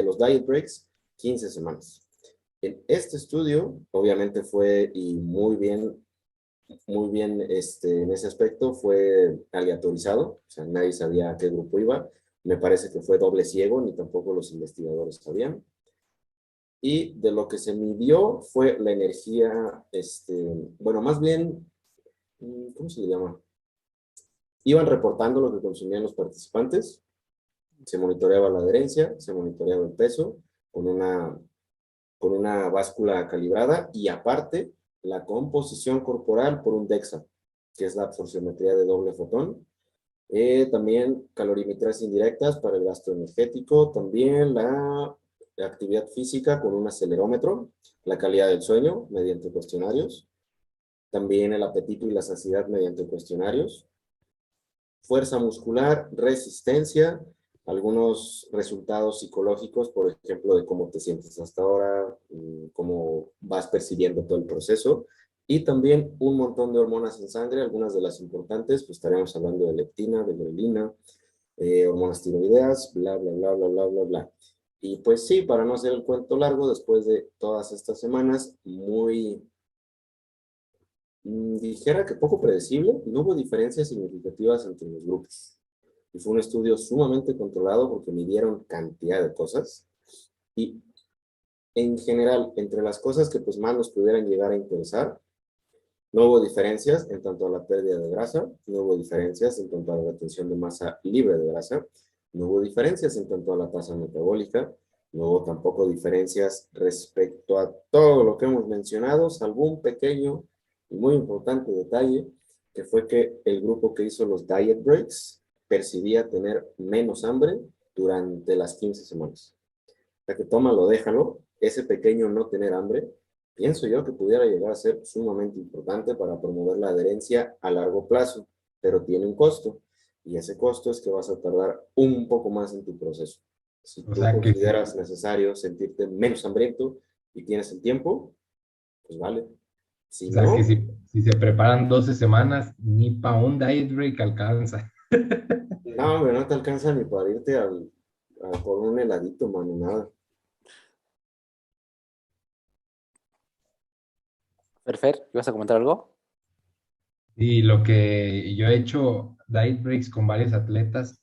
los diet breaks, 15 semanas. En este estudio, obviamente fue, y muy bien, en ese aspecto, fue aleatorizado, o sea, nadie sabía a qué grupo iba. Me parece que fue doble ciego, ni tampoco los investigadores sabían. Y de lo que se midió fue la energía, bueno, más bien, ¿cómo se le llama? Iban reportando lo que consumían los participantes, se monitoreaba la adherencia, se monitoreaba el peso con una báscula calibrada, y aparte la composición corporal por un DEXA, que es la absorciometría de doble fotón. También calorimetrías indirectas para el gasto energético, también la actividad física con un acelerómetro, la calidad del sueño mediante cuestionarios, también el apetito y la saciedad mediante cuestionarios, fuerza muscular, resistencia, algunos resultados psicológicos, por ejemplo, de cómo te sientes hasta ahora, cómo vas percibiendo todo el proceso, y también un montón de hormonas en sangre, algunas de las importantes, pues estaremos hablando de leptina, de grelina, hormonas tiroideas, bla, bla, bla, bla, bla, bla, bla. Y pues sí, para no hacer el cuento largo, después de todas estas semanas, dijera que poco predecible, no hubo diferencias significativas entre los grupos. Y fue un estudio sumamente controlado porque midieron cantidad de cosas. Y en general, entre las cosas que pues más nos pudieran llegar a interesar, no hubo diferencias en tanto a la pérdida de grasa, no hubo diferencias en tanto a la retención de masa libre de grasa, no hubo diferencias en tanto a la tasa metabólica, no hubo tampoco diferencias respecto a todo lo que hemos mencionado, salvo un pequeño y muy importante detalle, que fue que el grupo que hizo los diet breaks percibía tener menos hambre durante las 15 semanas. O sea que tómalo, déjalo, ese pequeño no tener hambre, pienso yo que pudiera llegar a ser sumamente importante para promover la adherencia a largo plazo, pero tiene un costo, y ese costo es que vas a tardar un poco más en tu proceso. Si O tú sea que consideras necesario sentirte menos hambriento y tienes el tiempo, pues vale. Si o sea que no, si se preparan 12 semanas, ni para un diet break alcanza. no, hombre, no te alcanza ni para irte por un heladito, mano, nada. Fer, ¿ibas a comentar algo? Y lo que yo he hecho diet breaks con varios atletas,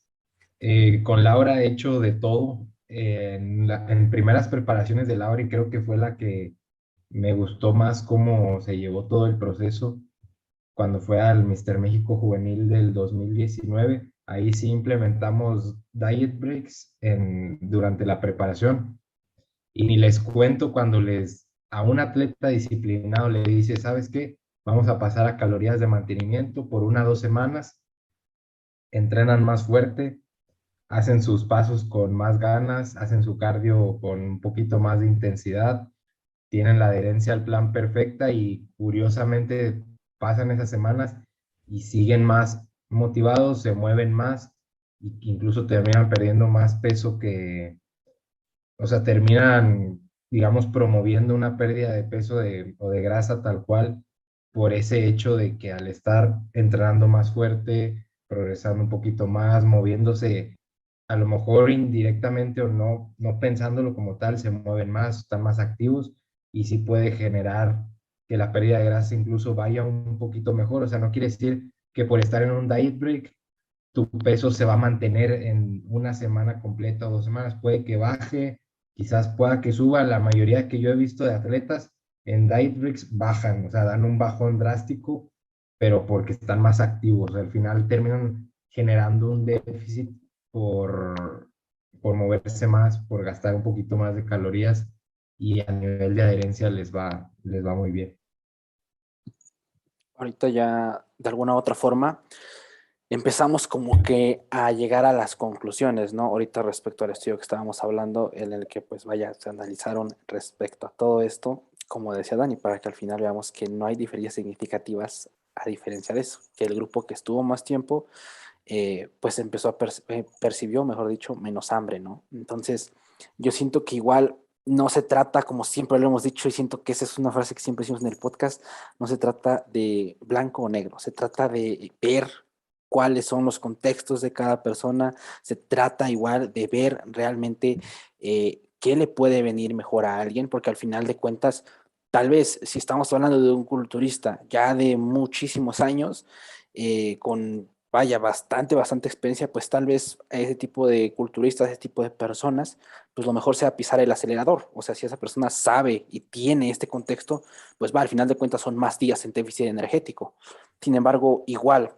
con Laura he hecho de todo. En primeras preparaciones de Laura, y creo que fue la que Me gustó más cómo se llevó todo el proceso cuando fue al Mister México Juvenil del 2019. Ahí sí implementamos diet breaks durante la preparación. Y ni les cuento cuando a un atleta disciplinado le dice, ¿sabes qué? Vamos a pasar a calorías de mantenimiento por 1 o 2 semanas, entrenan más fuerte, hacen sus pasos con más ganas, hacen su cardio con un poquito más de intensidad, tienen la adherencia al plan perfecta y curiosamente pasan esas semanas y siguen más motivados, se mueven más y incluso terminan perdiendo más peso o sea, terminan, digamos, promoviendo una pérdida de peso o de grasa tal cual por ese hecho de que al estar entrenando más fuerte, progresando un poquito más, moviéndose, a lo mejor indirectamente o no pensándolo como tal, se mueven más, están más activos y sí puede generar que la pérdida de grasa incluso vaya un poquito mejor. O sea, no quiere decir que por estar en un diet break tu peso se va a mantener en 1 semana completa o 2 semanas, puede que baje, quizás pueda que suba. La mayoría que yo he visto de atletas en diet breaks bajan, o sea, dan un bajón drástico, pero porque están más activos. Al final terminan generando un déficit por, por moverse más, por gastar un poquito más de calorías y a nivel de adherencia les va muy bien. Ahorita ya, de alguna u otra forma, empezamos como que a llegar a las conclusiones, ¿no? Ahorita respecto al estudio que estábamos hablando, en el que pues vaya, se analizaron respecto a todo esto, como decía Dani, para que al final veamos que no hay diferencias significativas a diferencia de eso, que el grupo que estuvo más tiempo, pues empezó a percibió, mejor dicho, menos hambre, ¿no? Entonces, yo siento que igual no se trata, como siempre lo hemos dicho, y siento que esa es una frase que siempre decimos en el podcast, no se trata de blanco o negro, se trata de ver cuáles son los contextos de cada persona, se trata igual de ver realmente qué le puede venir mejor a alguien, porque al final de cuentas, tal vez si estamos hablando de un culturista ya de muchísimos años, con, vaya, bastante experiencia, pues tal vez a ese tipo de culturistas, ese tipo de personas, pues lo mejor sea pisar el acelerador. O sea, si esa persona sabe y tiene este contexto, pues va, al final de cuentas son más días en déficit energético. Sin embargo, igual,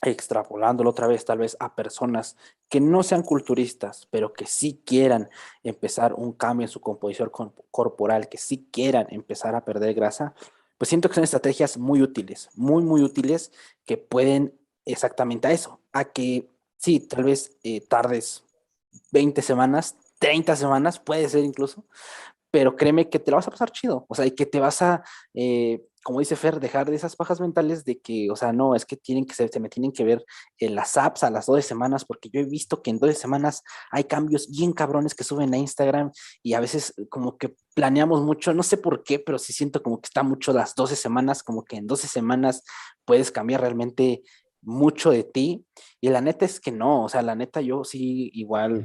extrapolándolo otra vez tal vez a personas que no sean culturistas, pero que sí quieran empezar un cambio en su composición corporal, que sí quieran empezar a perder grasa, pues siento que son estrategias muy útiles, muy útiles, que pueden exactamente a eso, a que sí, tal vez tardes 20 semanas, 30 semanas, puede ser incluso, pero créeme que te la vas a pasar chido, o sea, y que te vas a, como dice Fer, dejar de esas pajas mentales de que, o sea, no, es que se me tienen que ver en las apps a las 12 semanas, porque yo he visto que en 12 semanas hay cambios bien cabrones que suben a Instagram y a veces como que planeamos mucho, no sé por qué, pero sí siento como que está mucho las 12 semanas, como que en 12 semanas puedes cambiar realmente mucho de ti, y la neta es que no, o sea, la neta yo sí Y igual.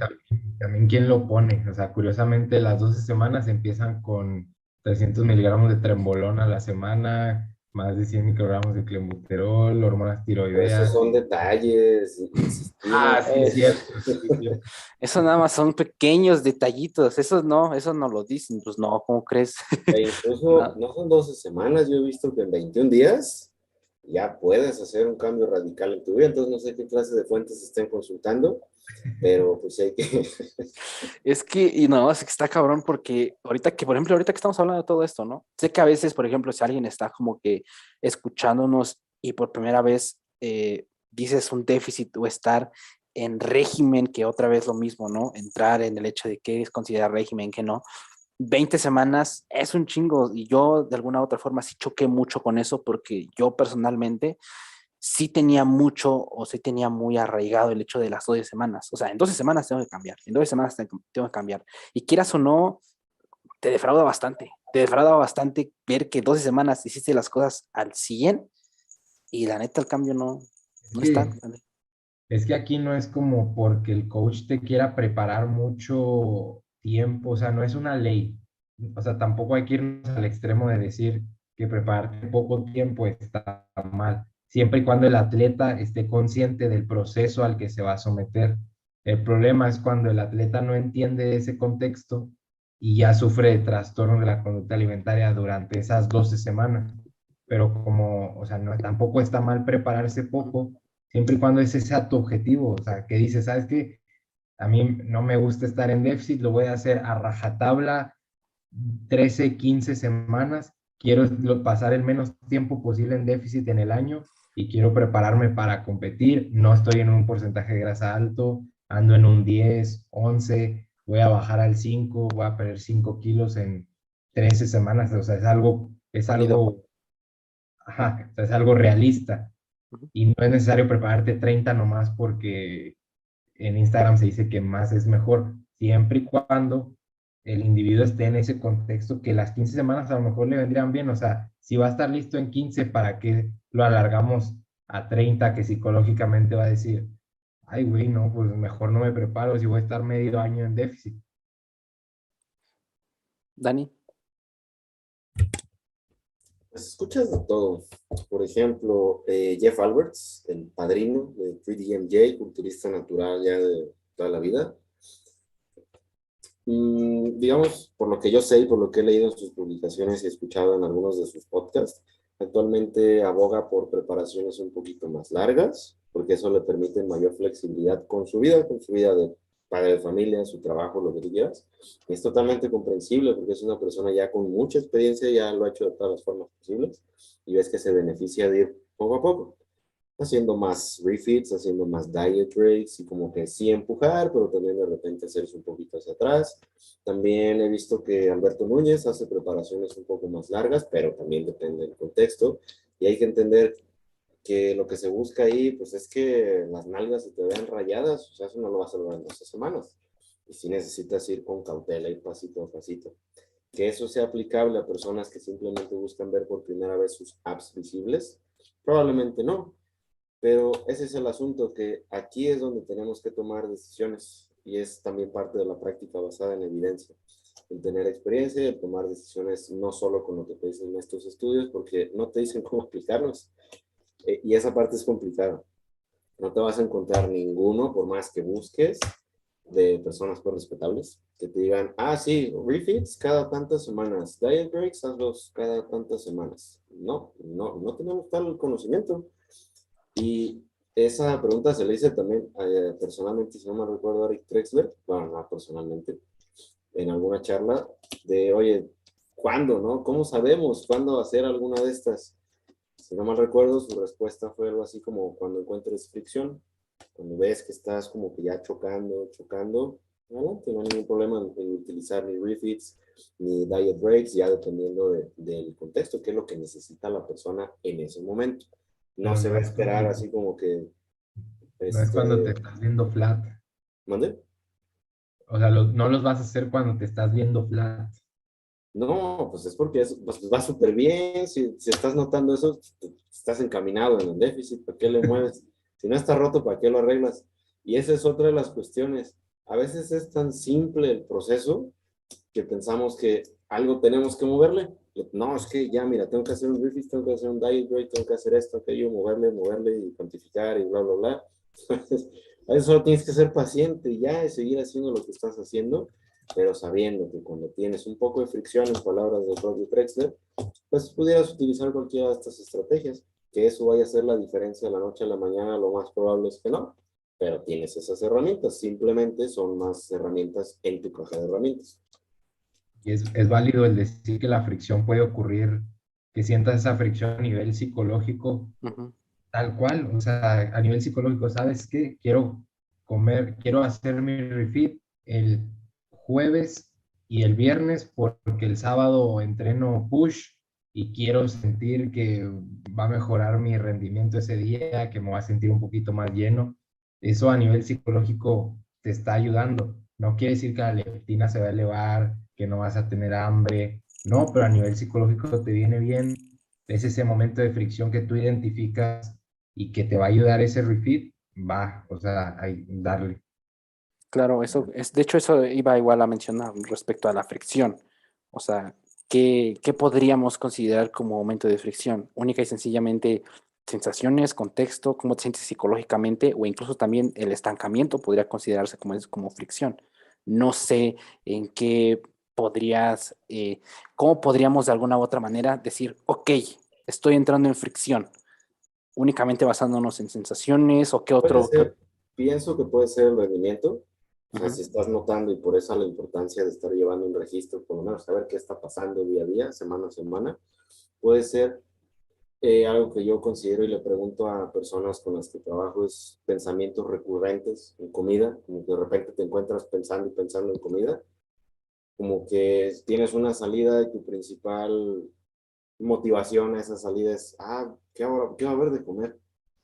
también quién lo pone, o sea, curiosamente las 12 semanas empiezan con 300 miligramos de trembolona a la semana, más de 100 microgramos de clenbuterol, hormonas Pero esos tiroideas. son detalles, insistimos. Ah, sí, cierto, sí, cierto. Eso nada más son pequeños detallitos, eso no lo dicen, pues no, ¿cómo crees? E incluso No. no son 12 semanas, yo he visto que en 21 días ya puedes hacer un cambio radical en tu vida, entonces no sé qué clase de fuentes estén consultando, pero pues hay que... Es que, y no, es que está cabrón porque ahorita que, por ejemplo, ahorita que estamos hablando de todo esto, ¿no? Sé que a veces, por ejemplo, si alguien está como que escuchándonos y por primera vez dices un déficit o estar en régimen, que otra vez lo mismo, ¿no? Entrar en el hecho de qué es considerar régimen, que no. 20 semanas es un chingo y yo de alguna u otra forma sí choqué mucho con eso porque yo personalmente sí tenía mucho o sí tenía muy arraigado el hecho de las 12 semanas. O sea, en 12 semanas tengo que cambiar, en 12 semanas tengo que cambiar. Y quieras o no, te defrauda bastante. Te defrauda bastante ver que 12 semanas hiciste las cosas al 100 y la neta el cambio Es no es tan que, grande. es que aquí no es como porque el coach te quiera preparar mucho tiempo, o sea, no es una ley. O sea, tampoco hay que irnos al extremo de decir que prepararte poco tiempo está mal, siempre y cuando el atleta esté consciente del proceso al que se va a someter. El problema es cuando el atleta no entiende ese contexto y ya sufre de trastornos de la conducta alimentaria durante esas 12 semanas. Pero como, o sea, no, tampoco está mal prepararse poco, siempre y cuando ese sea tu objetivo, o sea, que dices, ¿sabes qué? A mí no me gusta estar en déficit, lo voy a hacer a rajatabla 13, 15 semanas. Quiero pasar el menos tiempo posible en déficit en el año y quiero prepararme para competir. No estoy en un porcentaje de grasa alto, ando en un 10, 11, voy a bajar al 5, voy a perder 5 kilos en 13 semanas. O sea, es Válido. algo, ajá, o sea, es algo realista Ujú. y no es necesario prepararte 30 nomás porque en Instagram se dice que más es mejor, siempre y cuando el individuo esté en ese contexto que las 15 semanas a lo mejor le vendrían bien. O sea, si va a estar listo en 15, ¿para qué lo alargamos a 30 que psicológicamente va a decir, ay, güey, no, pues mejor no me preparo si voy a estar medio año en déficit? Dani. Pues escuchas de todo. Por ejemplo, Jeff Alberts, el padrino de 3DMJ, culturista natural ya de toda la vida. Digamos, por lo que yo sé y por lo que he leído en sus publicaciones y escuchado en algunos de sus podcasts, actualmente aboga por preparaciones un poquito más largas, porque eso le permite mayor flexibilidad con su vida de padre de familia, su trabajo, lo que tú quieras. Y es totalmente comprensible porque es una persona ya con mucha experiencia, ya lo ha hecho de todas las formas posibles y ves que se beneficia de ir poco a poco haciendo más refits, haciendo más diet breaks y como que sí empujar, pero también de repente hacerse un poquito hacia atrás. También he visto que Alberto Núñez hace preparaciones un poco más largas, pero también depende del contexto. Y hay que entender que lo que se busca ahí, pues es que las nalgas se te vean rayadas, o sea, eso no lo vas a lograr en 12 semanas. Y sí necesitas ir con cautela y pasito a pasito. Que eso sea aplicable a personas que simplemente buscan ver por primera vez sus apps visibles, probablemente no, pero ese es el asunto, que aquí es donde tenemos que tomar decisiones y es también parte de la práctica basada en evidencia. El tener experiencia y el tomar decisiones no solo con lo que te dicen estos estudios, porque no te dicen cómo aplicarlos. Y esa parte es complicada. No te vas a encontrar ninguno, por más que busques, de personas pues respetables, que te digan, ah, sí, refits cada tantas semanas, diet breaks, hazlos cada tantas semanas. No, no tenemos tal conocimiento. Y esa pregunta se le hice también personalmente, si no me recuerdo, a Eric Trexler, bueno, no personalmente, en alguna charla, de, oye, ¿cuándo, no? ¿Cómo sabemos cuándo hacer alguna de estas? Si no mal recuerdo, su respuesta fue algo así como cuando encuentres fricción, cuando ves que estás como que ya chocando, adelante, no hay ningún problema en utilizar ni refits ni diet breaks, ya dependiendo del contexto, qué es lo que necesita la persona en ese momento. No Pero se no va a es esperar cuando, así como que, no es cuando te estás viendo flat. ¿mande? O sea, no los vas a hacer cuando te estás viendo flat. No, pues es porque pues va súper bien. Si estás notando eso, estás encaminado en el déficit. ¿Para qué le mueves? Si no está roto, ¿para qué lo arreglas? Y esa es otra de las cuestiones. A veces es tan simple el proceso que pensamos que algo tenemos que moverle. No, es que ya, mira, tengo que hacer un refit, tengo que hacer un diet break, tengo que hacer esto, aquello, moverle y cuantificar y bla, bla, bla. A veces solo tienes que ser paciente y ya, y seguir haciendo lo que estás haciendo, pero sabiendo que cuando tienes un poco de fricción, en palabras del propio Trexler, pues pudieras utilizar cualquiera de estas estrategias. Que eso vaya a hacer la diferencia de la noche a la mañana, lo más probable es que no, pero tienes esas herramientas, simplemente son más herramientas en tu caja de herramientas. Y es válido el decir que la fricción puede ocurrir, que sientas esa fricción a nivel psicológico, Ujú. tal cual. O sea, a nivel psicológico, ¿sabes qué? Quiero hacer mi refit el jueves y el viernes porque el sábado entreno push y quiero sentir que va a mejorar mi rendimiento ese día, que me va a sentir un poquito más lleno. Eso a nivel psicológico te está ayudando. No quiere decir que la leptina se va a elevar, que no vas a tener hambre, no, pero a nivel psicológico te viene bien. Es ese momento de fricción que tú identificas y que te va a ayudar ese refit, va, o sea, hay, darle. Claro, eso es, de hecho, eso iba igual a mencionar respecto a la fricción. O sea, ¿qué podríamos considerar como aumento de fricción? Única y sencillamente sensaciones, contexto, cómo te sientes psicológicamente, o incluso también el estancamiento podría considerarse como fricción. No sé en qué podrías, cómo podríamos de alguna u otra manera decir, ok, estoy entrando en fricción, únicamente basándonos en sensaciones o qué Puede otro? ser, pienso que puede ser el rendimiento. O sea, Ujú. si estás notando y por eso la importancia de estar llevando un registro, por lo menos saber qué está pasando día a día, semana a semana, puede ser algo que yo considero y le pregunto a personas con las que trabajo es pensamientos recurrentes en comida, como que de repente te encuentras pensando y pensando en comida, como que tienes una salida y tu principal motivación a esa salida es, ¿qué va a haber de comer?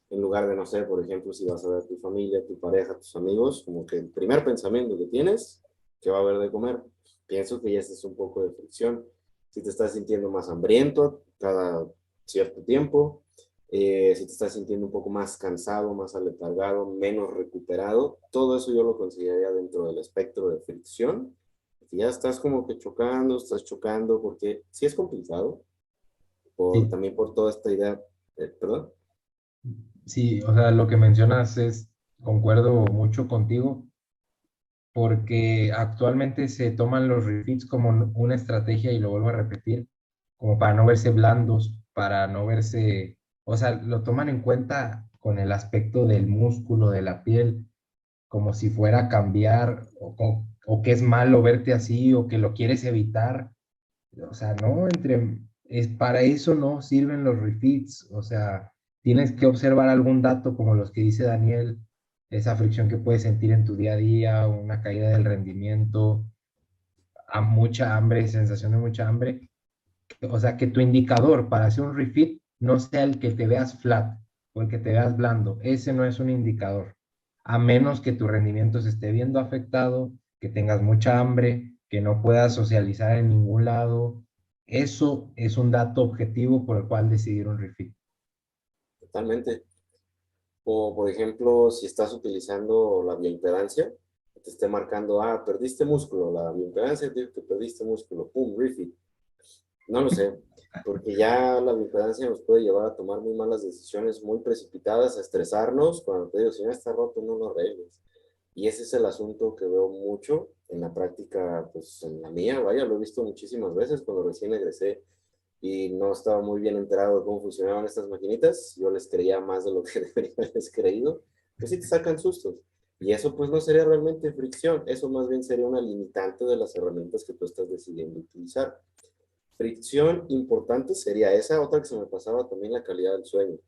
En lugar de, no sé, por ejemplo, si vas a ver a tu familia, tu pareja, tus amigos, como que el primer pensamiento que tienes, ¿qué va a haber de comer? Pienso que ya es un poco de fricción. Si te estás sintiendo más hambriento cada cierto tiempo, si te estás sintiendo un poco más cansado, más aletargado, menos recuperado, todo eso yo lo consideraría dentro del espectro de fricción. Que ya estás como que chocando, estás chocando, porque sí es complicado, Sí, también por toda esta idea, perdón. sí, o sea, lo que mencionas es, concuerdo mucho contigo, porque actualmente se toman los refits como una estrategia, y lo vuelvo a repetir, como para no verse blandos, para no verse, o sea, lo toman en cuenta con el aspecto del músculo, de la piel, como si fuera a cambiar, o que es malo verte así, o que lo quieres evitar. O sea, no, para eso no sirven los refits. O sea, tienes que observar algún dato como los que dice Daniel, esa fricción que puedes sentir en tu día a día, una caída del rendimiento, a mucha hambre, sensación de mucha hambre. O sea, que tu indicador para hacer un refit no sea el que te veas flat o el que te veas blando. Ese no es un indicador. A menos que tu rendimiento se esté viendo afectado, que tengas mucha hambre, que no puedas socializar en ningún lado. Eso es un dato objetivo por el cual decidir un refit. Totalmente. O, por ejemplo, si estás utilizando la bioimpedancia, que te esté marcando, perdiste músculo, la bioimpedancia te dice que perdiste músculo, pum, refit. No lo sé, porque ya la bioimpedancia nos puede llevar a tomar muy malas decisiones, muy precipitadas, a estresarnos, cuando te digo, si ya está roto, no lo arregles. Y ese es el asunto que veo mucho en la práctica, pues en la mía, vaya, lo he visto muchísimas veces cuando recién egresé y no estaba muy bien enterado de cómo funcionaban estas maquinitas, yo les creía más de lo que debería haberles creído, pues sí te sacan sustos. Y eso pues no sería realmente fricción, eso más bien sería una limitante de las herramientas que tú estás decidiendo utilizar. Fricción importante sería esa, otra que se me pasaba también, la calidad del sueño.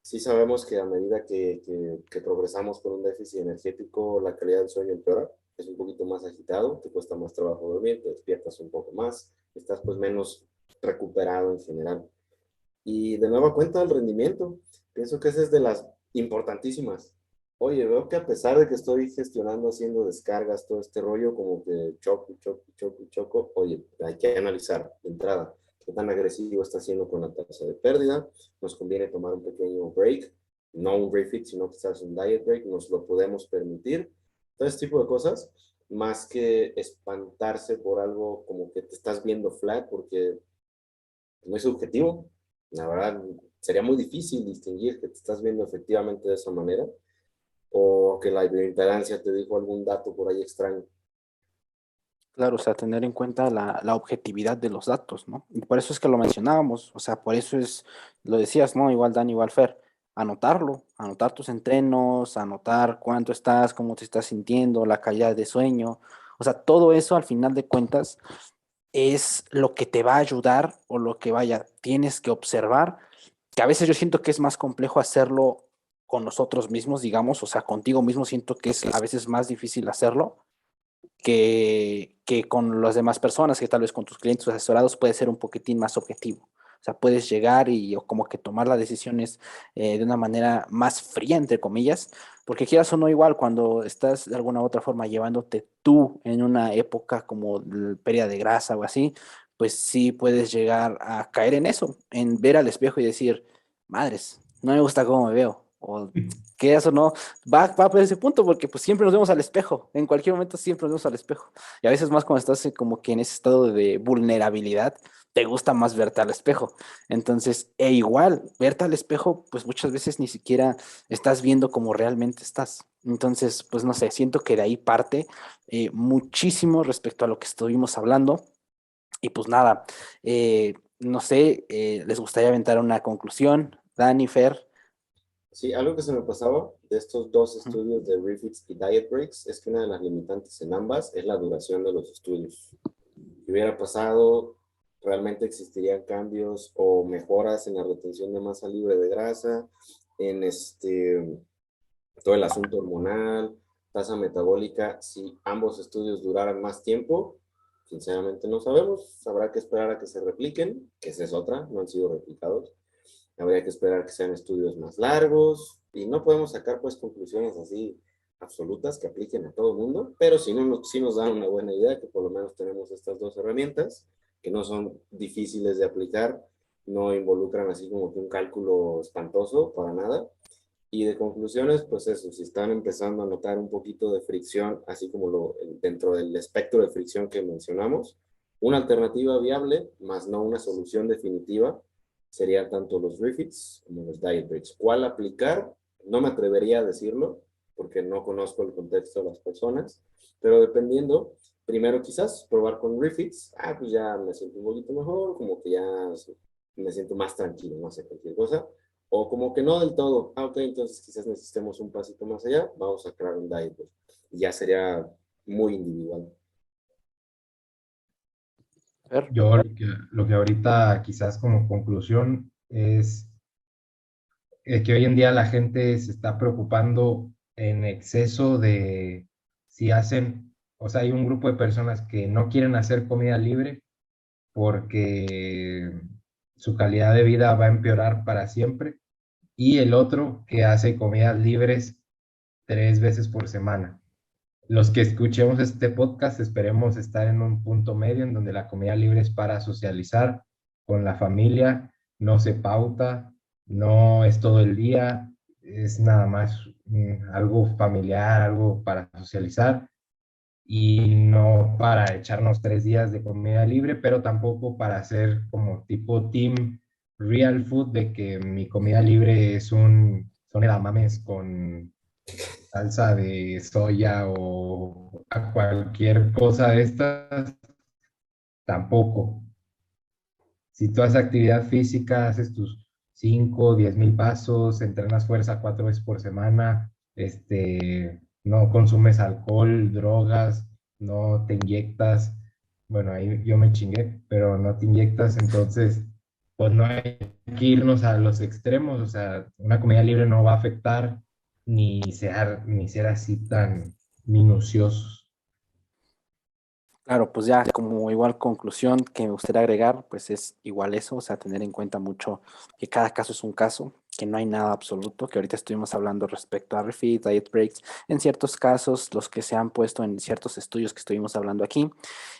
Sí sabemos que a medida que progresamos con un déficit energético, la calidad del sueño empeora, es un poquito más agitado, te cuesta más trabajo dormir, te despiertas un poco más, estás pues menos recuperado en general. Y de nueva cuenta el rendimiento, pienso que esa es de las importantísimas. Oye, veo que a pesar de que estoy gestionando, haciendo descargas, todo este rollo, como que choco, choco, choco, choco, oye, hay que analizar de entrada qué tan agresivo está haciendo con la tasa de pérdida. Nos conviene tomar un pequeño break, no un refit, sino quizás un diet break, nos lo podemos permitir. Todo este tipo de cosas, más que espantarse por algo como que te estás viendo flat, porque no es subjetivo. La verdad, sería muy difícil distinguir que te estás viendo efectivamente de esa manera o que la bioimpedancia te dijo algún dato por ahí extraño. Claro, o sea, tener en cuenta la objetividad de los datos, ¿no? Y por eso es que lo mencionábamos, o sea, por eso es, lo decías, ¿no? Igual Dan, igual Fer, anotarlo, anotar tus entrenos, anotar cuánto estás, cómo te estás sintiendo, la calidad de sueño, o sea, todo eso al final de cuentas es lo que te va a ayudar o lo que vaya, tienes que observar, que a veces yo siento que es más complejo hacerlo con nosotros mismos, digamos, o sea, contigo mismo siento que es a veces más difícil hacerlo que con las demás personas, que tal vez con tus clientes o asesorados puede ser un poquitín más objetivo. O sea, puedes llegar y o como que tomar las decisiones de una manera más fría, entre comillas, porque quieras o no igual, cuando estás de alguna u otra forma llevándote tú en una época como pérdida de grasa o así, pues sí puedes llegar a caer en eso, en ver al espejo y decir, madres, no me gusta cómo me veo, o que eso no, va por ese punto, porque pues siempre nos vemos al espejo, en cualquier momento siempre nos vemos al espejo, y a veces más cuando estás como que en ese estado de vulnerabilidad, te gusta más verte al espejo, entonces, e igual, verte al espejo, pues muchas veces ni siquiera estás viendo como realmente estás, entonces, pues no sé, siento que de ahí parte muchísimo respecto a lo que estuvimos hablando, y pues nada, no sé, ¿les gustaría aventar una conclusión, Dani, Fer? Sí, algo que se me pasaba de estos dos Ujú. estudios de Refits y Diet Breaks es que una de las limitantes en ambas es la duración de los estudios. Si hubiera pasado, realmente existirían cambios o mejoras en la retención de masa libre de grasa, en todo el asunto hormonal, tasa metabólica. Si ambos estudios duraran más tiempo, sinceramente no sabemos. Habrá que esperar a que se repliquen, que esa es otra, no han sido replicados. Habría que esperar que sean estudios más largos y no podemos sacar pues conclusiones así absolutas que apliquen a todo el mundo, pero sí nos dan una buena idea que por lo menos tenemos estas dos herramientas que no son difíciles de aplicar, no involucran así como que un cálculo espantoso para nada. Y de conclusiones, pues eso, si están empezando a notar un poquito de fricción, así como dentro del espectro de fricción que mencionamos, una alternativa viable, más no una solución definitiva, sería tanto los refits como los diet breaks. ¿Cuál aplicar? No me atrevería a decirlo, porque no conozco el contexto de las personas, pero dependiendo, primero quizás probar con refits, pues ya me siento un poquito mejor, como que ya me siento más tranquilo, no sé, cualquier cosa, o como que no del todo. Ok, entonces quizás necesitemos un pasito más allá. Vamos a crear un diet. Pues. Y ya sería muy individual. Fer. Yo lo que ahorita quizás como conclusión es que hoy en día la gente se está preocupando en exceso de si hacen, o sea, hay un grupo de personas que no quieren hacer comida libre porque su calidad de vida va a empeorar para siempre, y el otro que hace comidas libres 3 veces por semana. Los que escuchemos este podcast esperemos estar en un punto medio en donde la comida libre es para socializar con la familia, no se pauta, no es todo el día, es nada más algo familiar, algo para socializar y no para echarnos 3 días de comida libre, pero tampoco para hacer como tipo team real food de que mi comida libre son edamames con salsa de soya o a cualquier cosa de estas, tampoco. Si tú haces actividad física, haces tus 5 10,000 pasos, entrenas fuerza 4 veces por semana, no consumes alcohol, drogas, no te inyectas, bueno, ahí yo me chingué, pero no te inyectas, entonces, pues no hay que irnos a los extremos, o sea, una comida libre no va a afectar ni ser así tan minuciosos. Claro, pues ya como igual conclusión que me gustaría agregar, pues es igual eso, o sea, tener en cuenta mucho que cada caso es un caso, que no hay nada absoluto, que ahorita estuvimos hablando respecto a refit, diet breaks, en ciertos casos, los que se han puesto en ciertos estudios que estuvimos hablando aquí,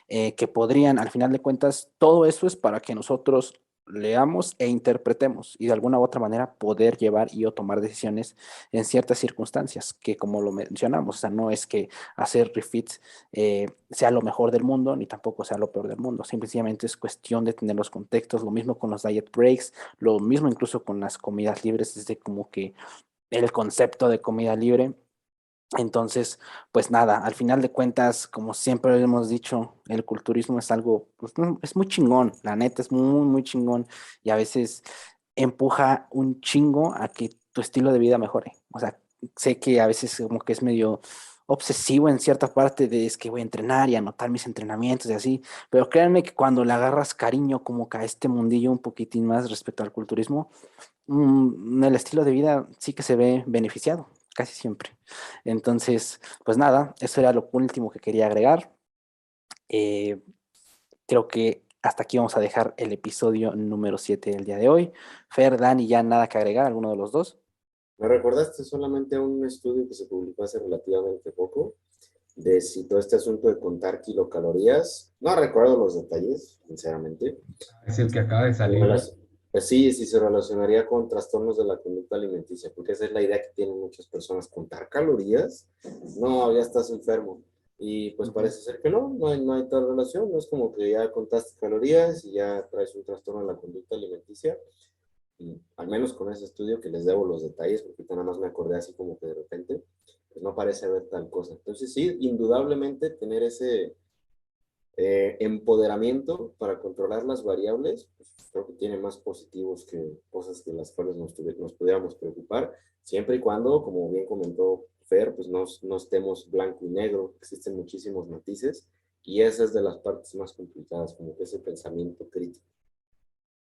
que podrían, al final de cuentas, todo eso es para que nosotros leamos e interpretemos y de alguna u otra manera poder llevar y o tomar decisiones en ciertas circunstancias, que como lo mencionamos, o sea, no es que hacer refits sea lo mejor del mundo, ni tampoco sea lo peor del mundo. Simplemente es cuestión de tener los contextos, lo mismo con los diet breaks, lo mismo incluso con las comidas libres, desde como que el concepto de comida libre. Entonces, pues nada, al final de cuentas, como siempre hemos dicho, el culturismo es algo, pues, es muy chingón, la neta es muy, muy chingón y a veces empuja un chingo a que tu estilo de vida mejore. O sea, sé que a veces como que es medio obsesivo en cierta parte de es que voy a entrenar y anotar mis entrenamientos y así, pero créanme que cuando le agarras cariño como que a este mundillo un poquitín más respecto al culturismo, el estilo de vida sí que se ve beneficiado, casi siempre. Entonces, pues nada, eso era lo último que quería agregar. Eh, Creo que hasta aquí vamos a dejar el episodio número 7 del día de hoy. Fer, Dani, ya nada que agregar, alguno de los dos. Me recordaste solamente a un estudio que se publicó hace relativamente poco, de si todo este asunto de contar kilocalorías, no recuerdo los detalles, sinceramente. Es el que acaba de Pero salir, ¿no? Pues sí, sí se relacionaría con trastornos de la conducta alimenticia, porque esa es la idea que tienen muchas personas, contar calorías, no, ya estás enfermo. Y pues parece ser que no hay tal relación, no es como que ya contaste calorías y ya traes un trastorno de la conducta alimenticia. Y al menos con ese estudio que les debo los detalles, porque ahorita nada más me acordé así como que de repente, pues no parece haber tal cosa. Entonces sí, indudablemente tener ese empoderamiento para controlar las variables, pues creo que tiene más positivos que cosas de las cuales nos pudiéramos preocupar, siempre y cuando, como bien comentó Fer, pues no estemos blanco y negro, existen muchísimos matices, y esa es de las partes más complicadas, como que ese pensamiento crítico.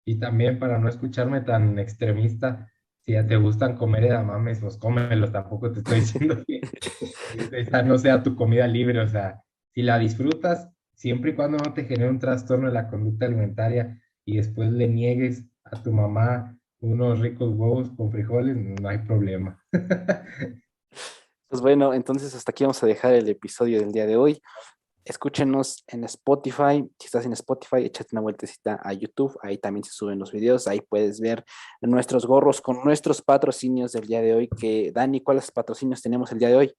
Y también para no escucharme tan extremista, si ya te gustan comer edamames, pues cómelos, tampoco te estoy diciendo que esa no sea tu comida libre, o sea, si la disfrutas, siempre y cuando no te genere un trastorno de la conducta alimentaria y después le niegues a tu mamá unos ricos huevos con frijoles, no hay problema. Pues bueno, entonces hasta aquí vamos a dejar el episodio del día de hoy. Escúchenos en Spotify. Si estás en Spotify, échate una vueltecita a YouTube. Ahí también se suben los videos. Ahí puedes ver nuestros gorros con nuestros patrocinios del día de hoy. Que, Dani, ¿cuáles patrocinios tenemos el día de hoy?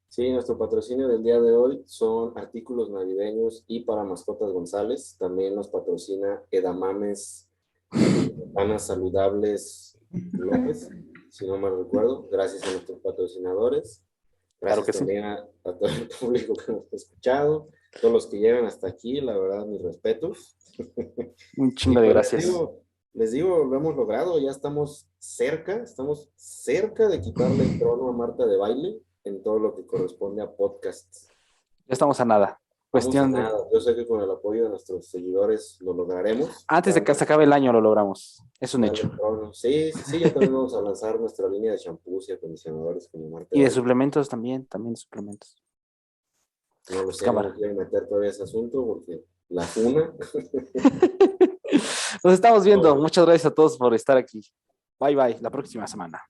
Sí, nuestro patrocinio del día de hoy son artículos navideños y para mascotas González. También nos patrocina Edamames Panas Saludables López, si no mal recuerdo. Gracias a nuestros patrocinadores. Claro Gracias que sí. también a todo el público que nos ha escuchado. Todos los que llegan hasta aquí, la verdad, mis respetos. Un Y chingo de pues gracias. les digo, lo hemos logrado, ya estamos cerca de quitarle el trono a Marta de Baile en todo lo que corresponde a podcasts. Ya estamos a nada. Vamos a Cuestión de... nada, yo sé que con el apoyo de nuestros seguidores lo lograremos. Antes de que se acabe el año lo logramos. Es un Darle hecho. el trono. Sí, sí, sí, ya también vamos a lanzar nuestra línea de shampoos y acondicionadores como Marta de Y de Baile. suplementos también de suplementos. No lo Pues sé, no me cámara. quiero meter todavía ese asunto porque la funa. Nos estamos viendo. No, Muchas gracias a todos por estar aquí. Bye bye. La próxima semana.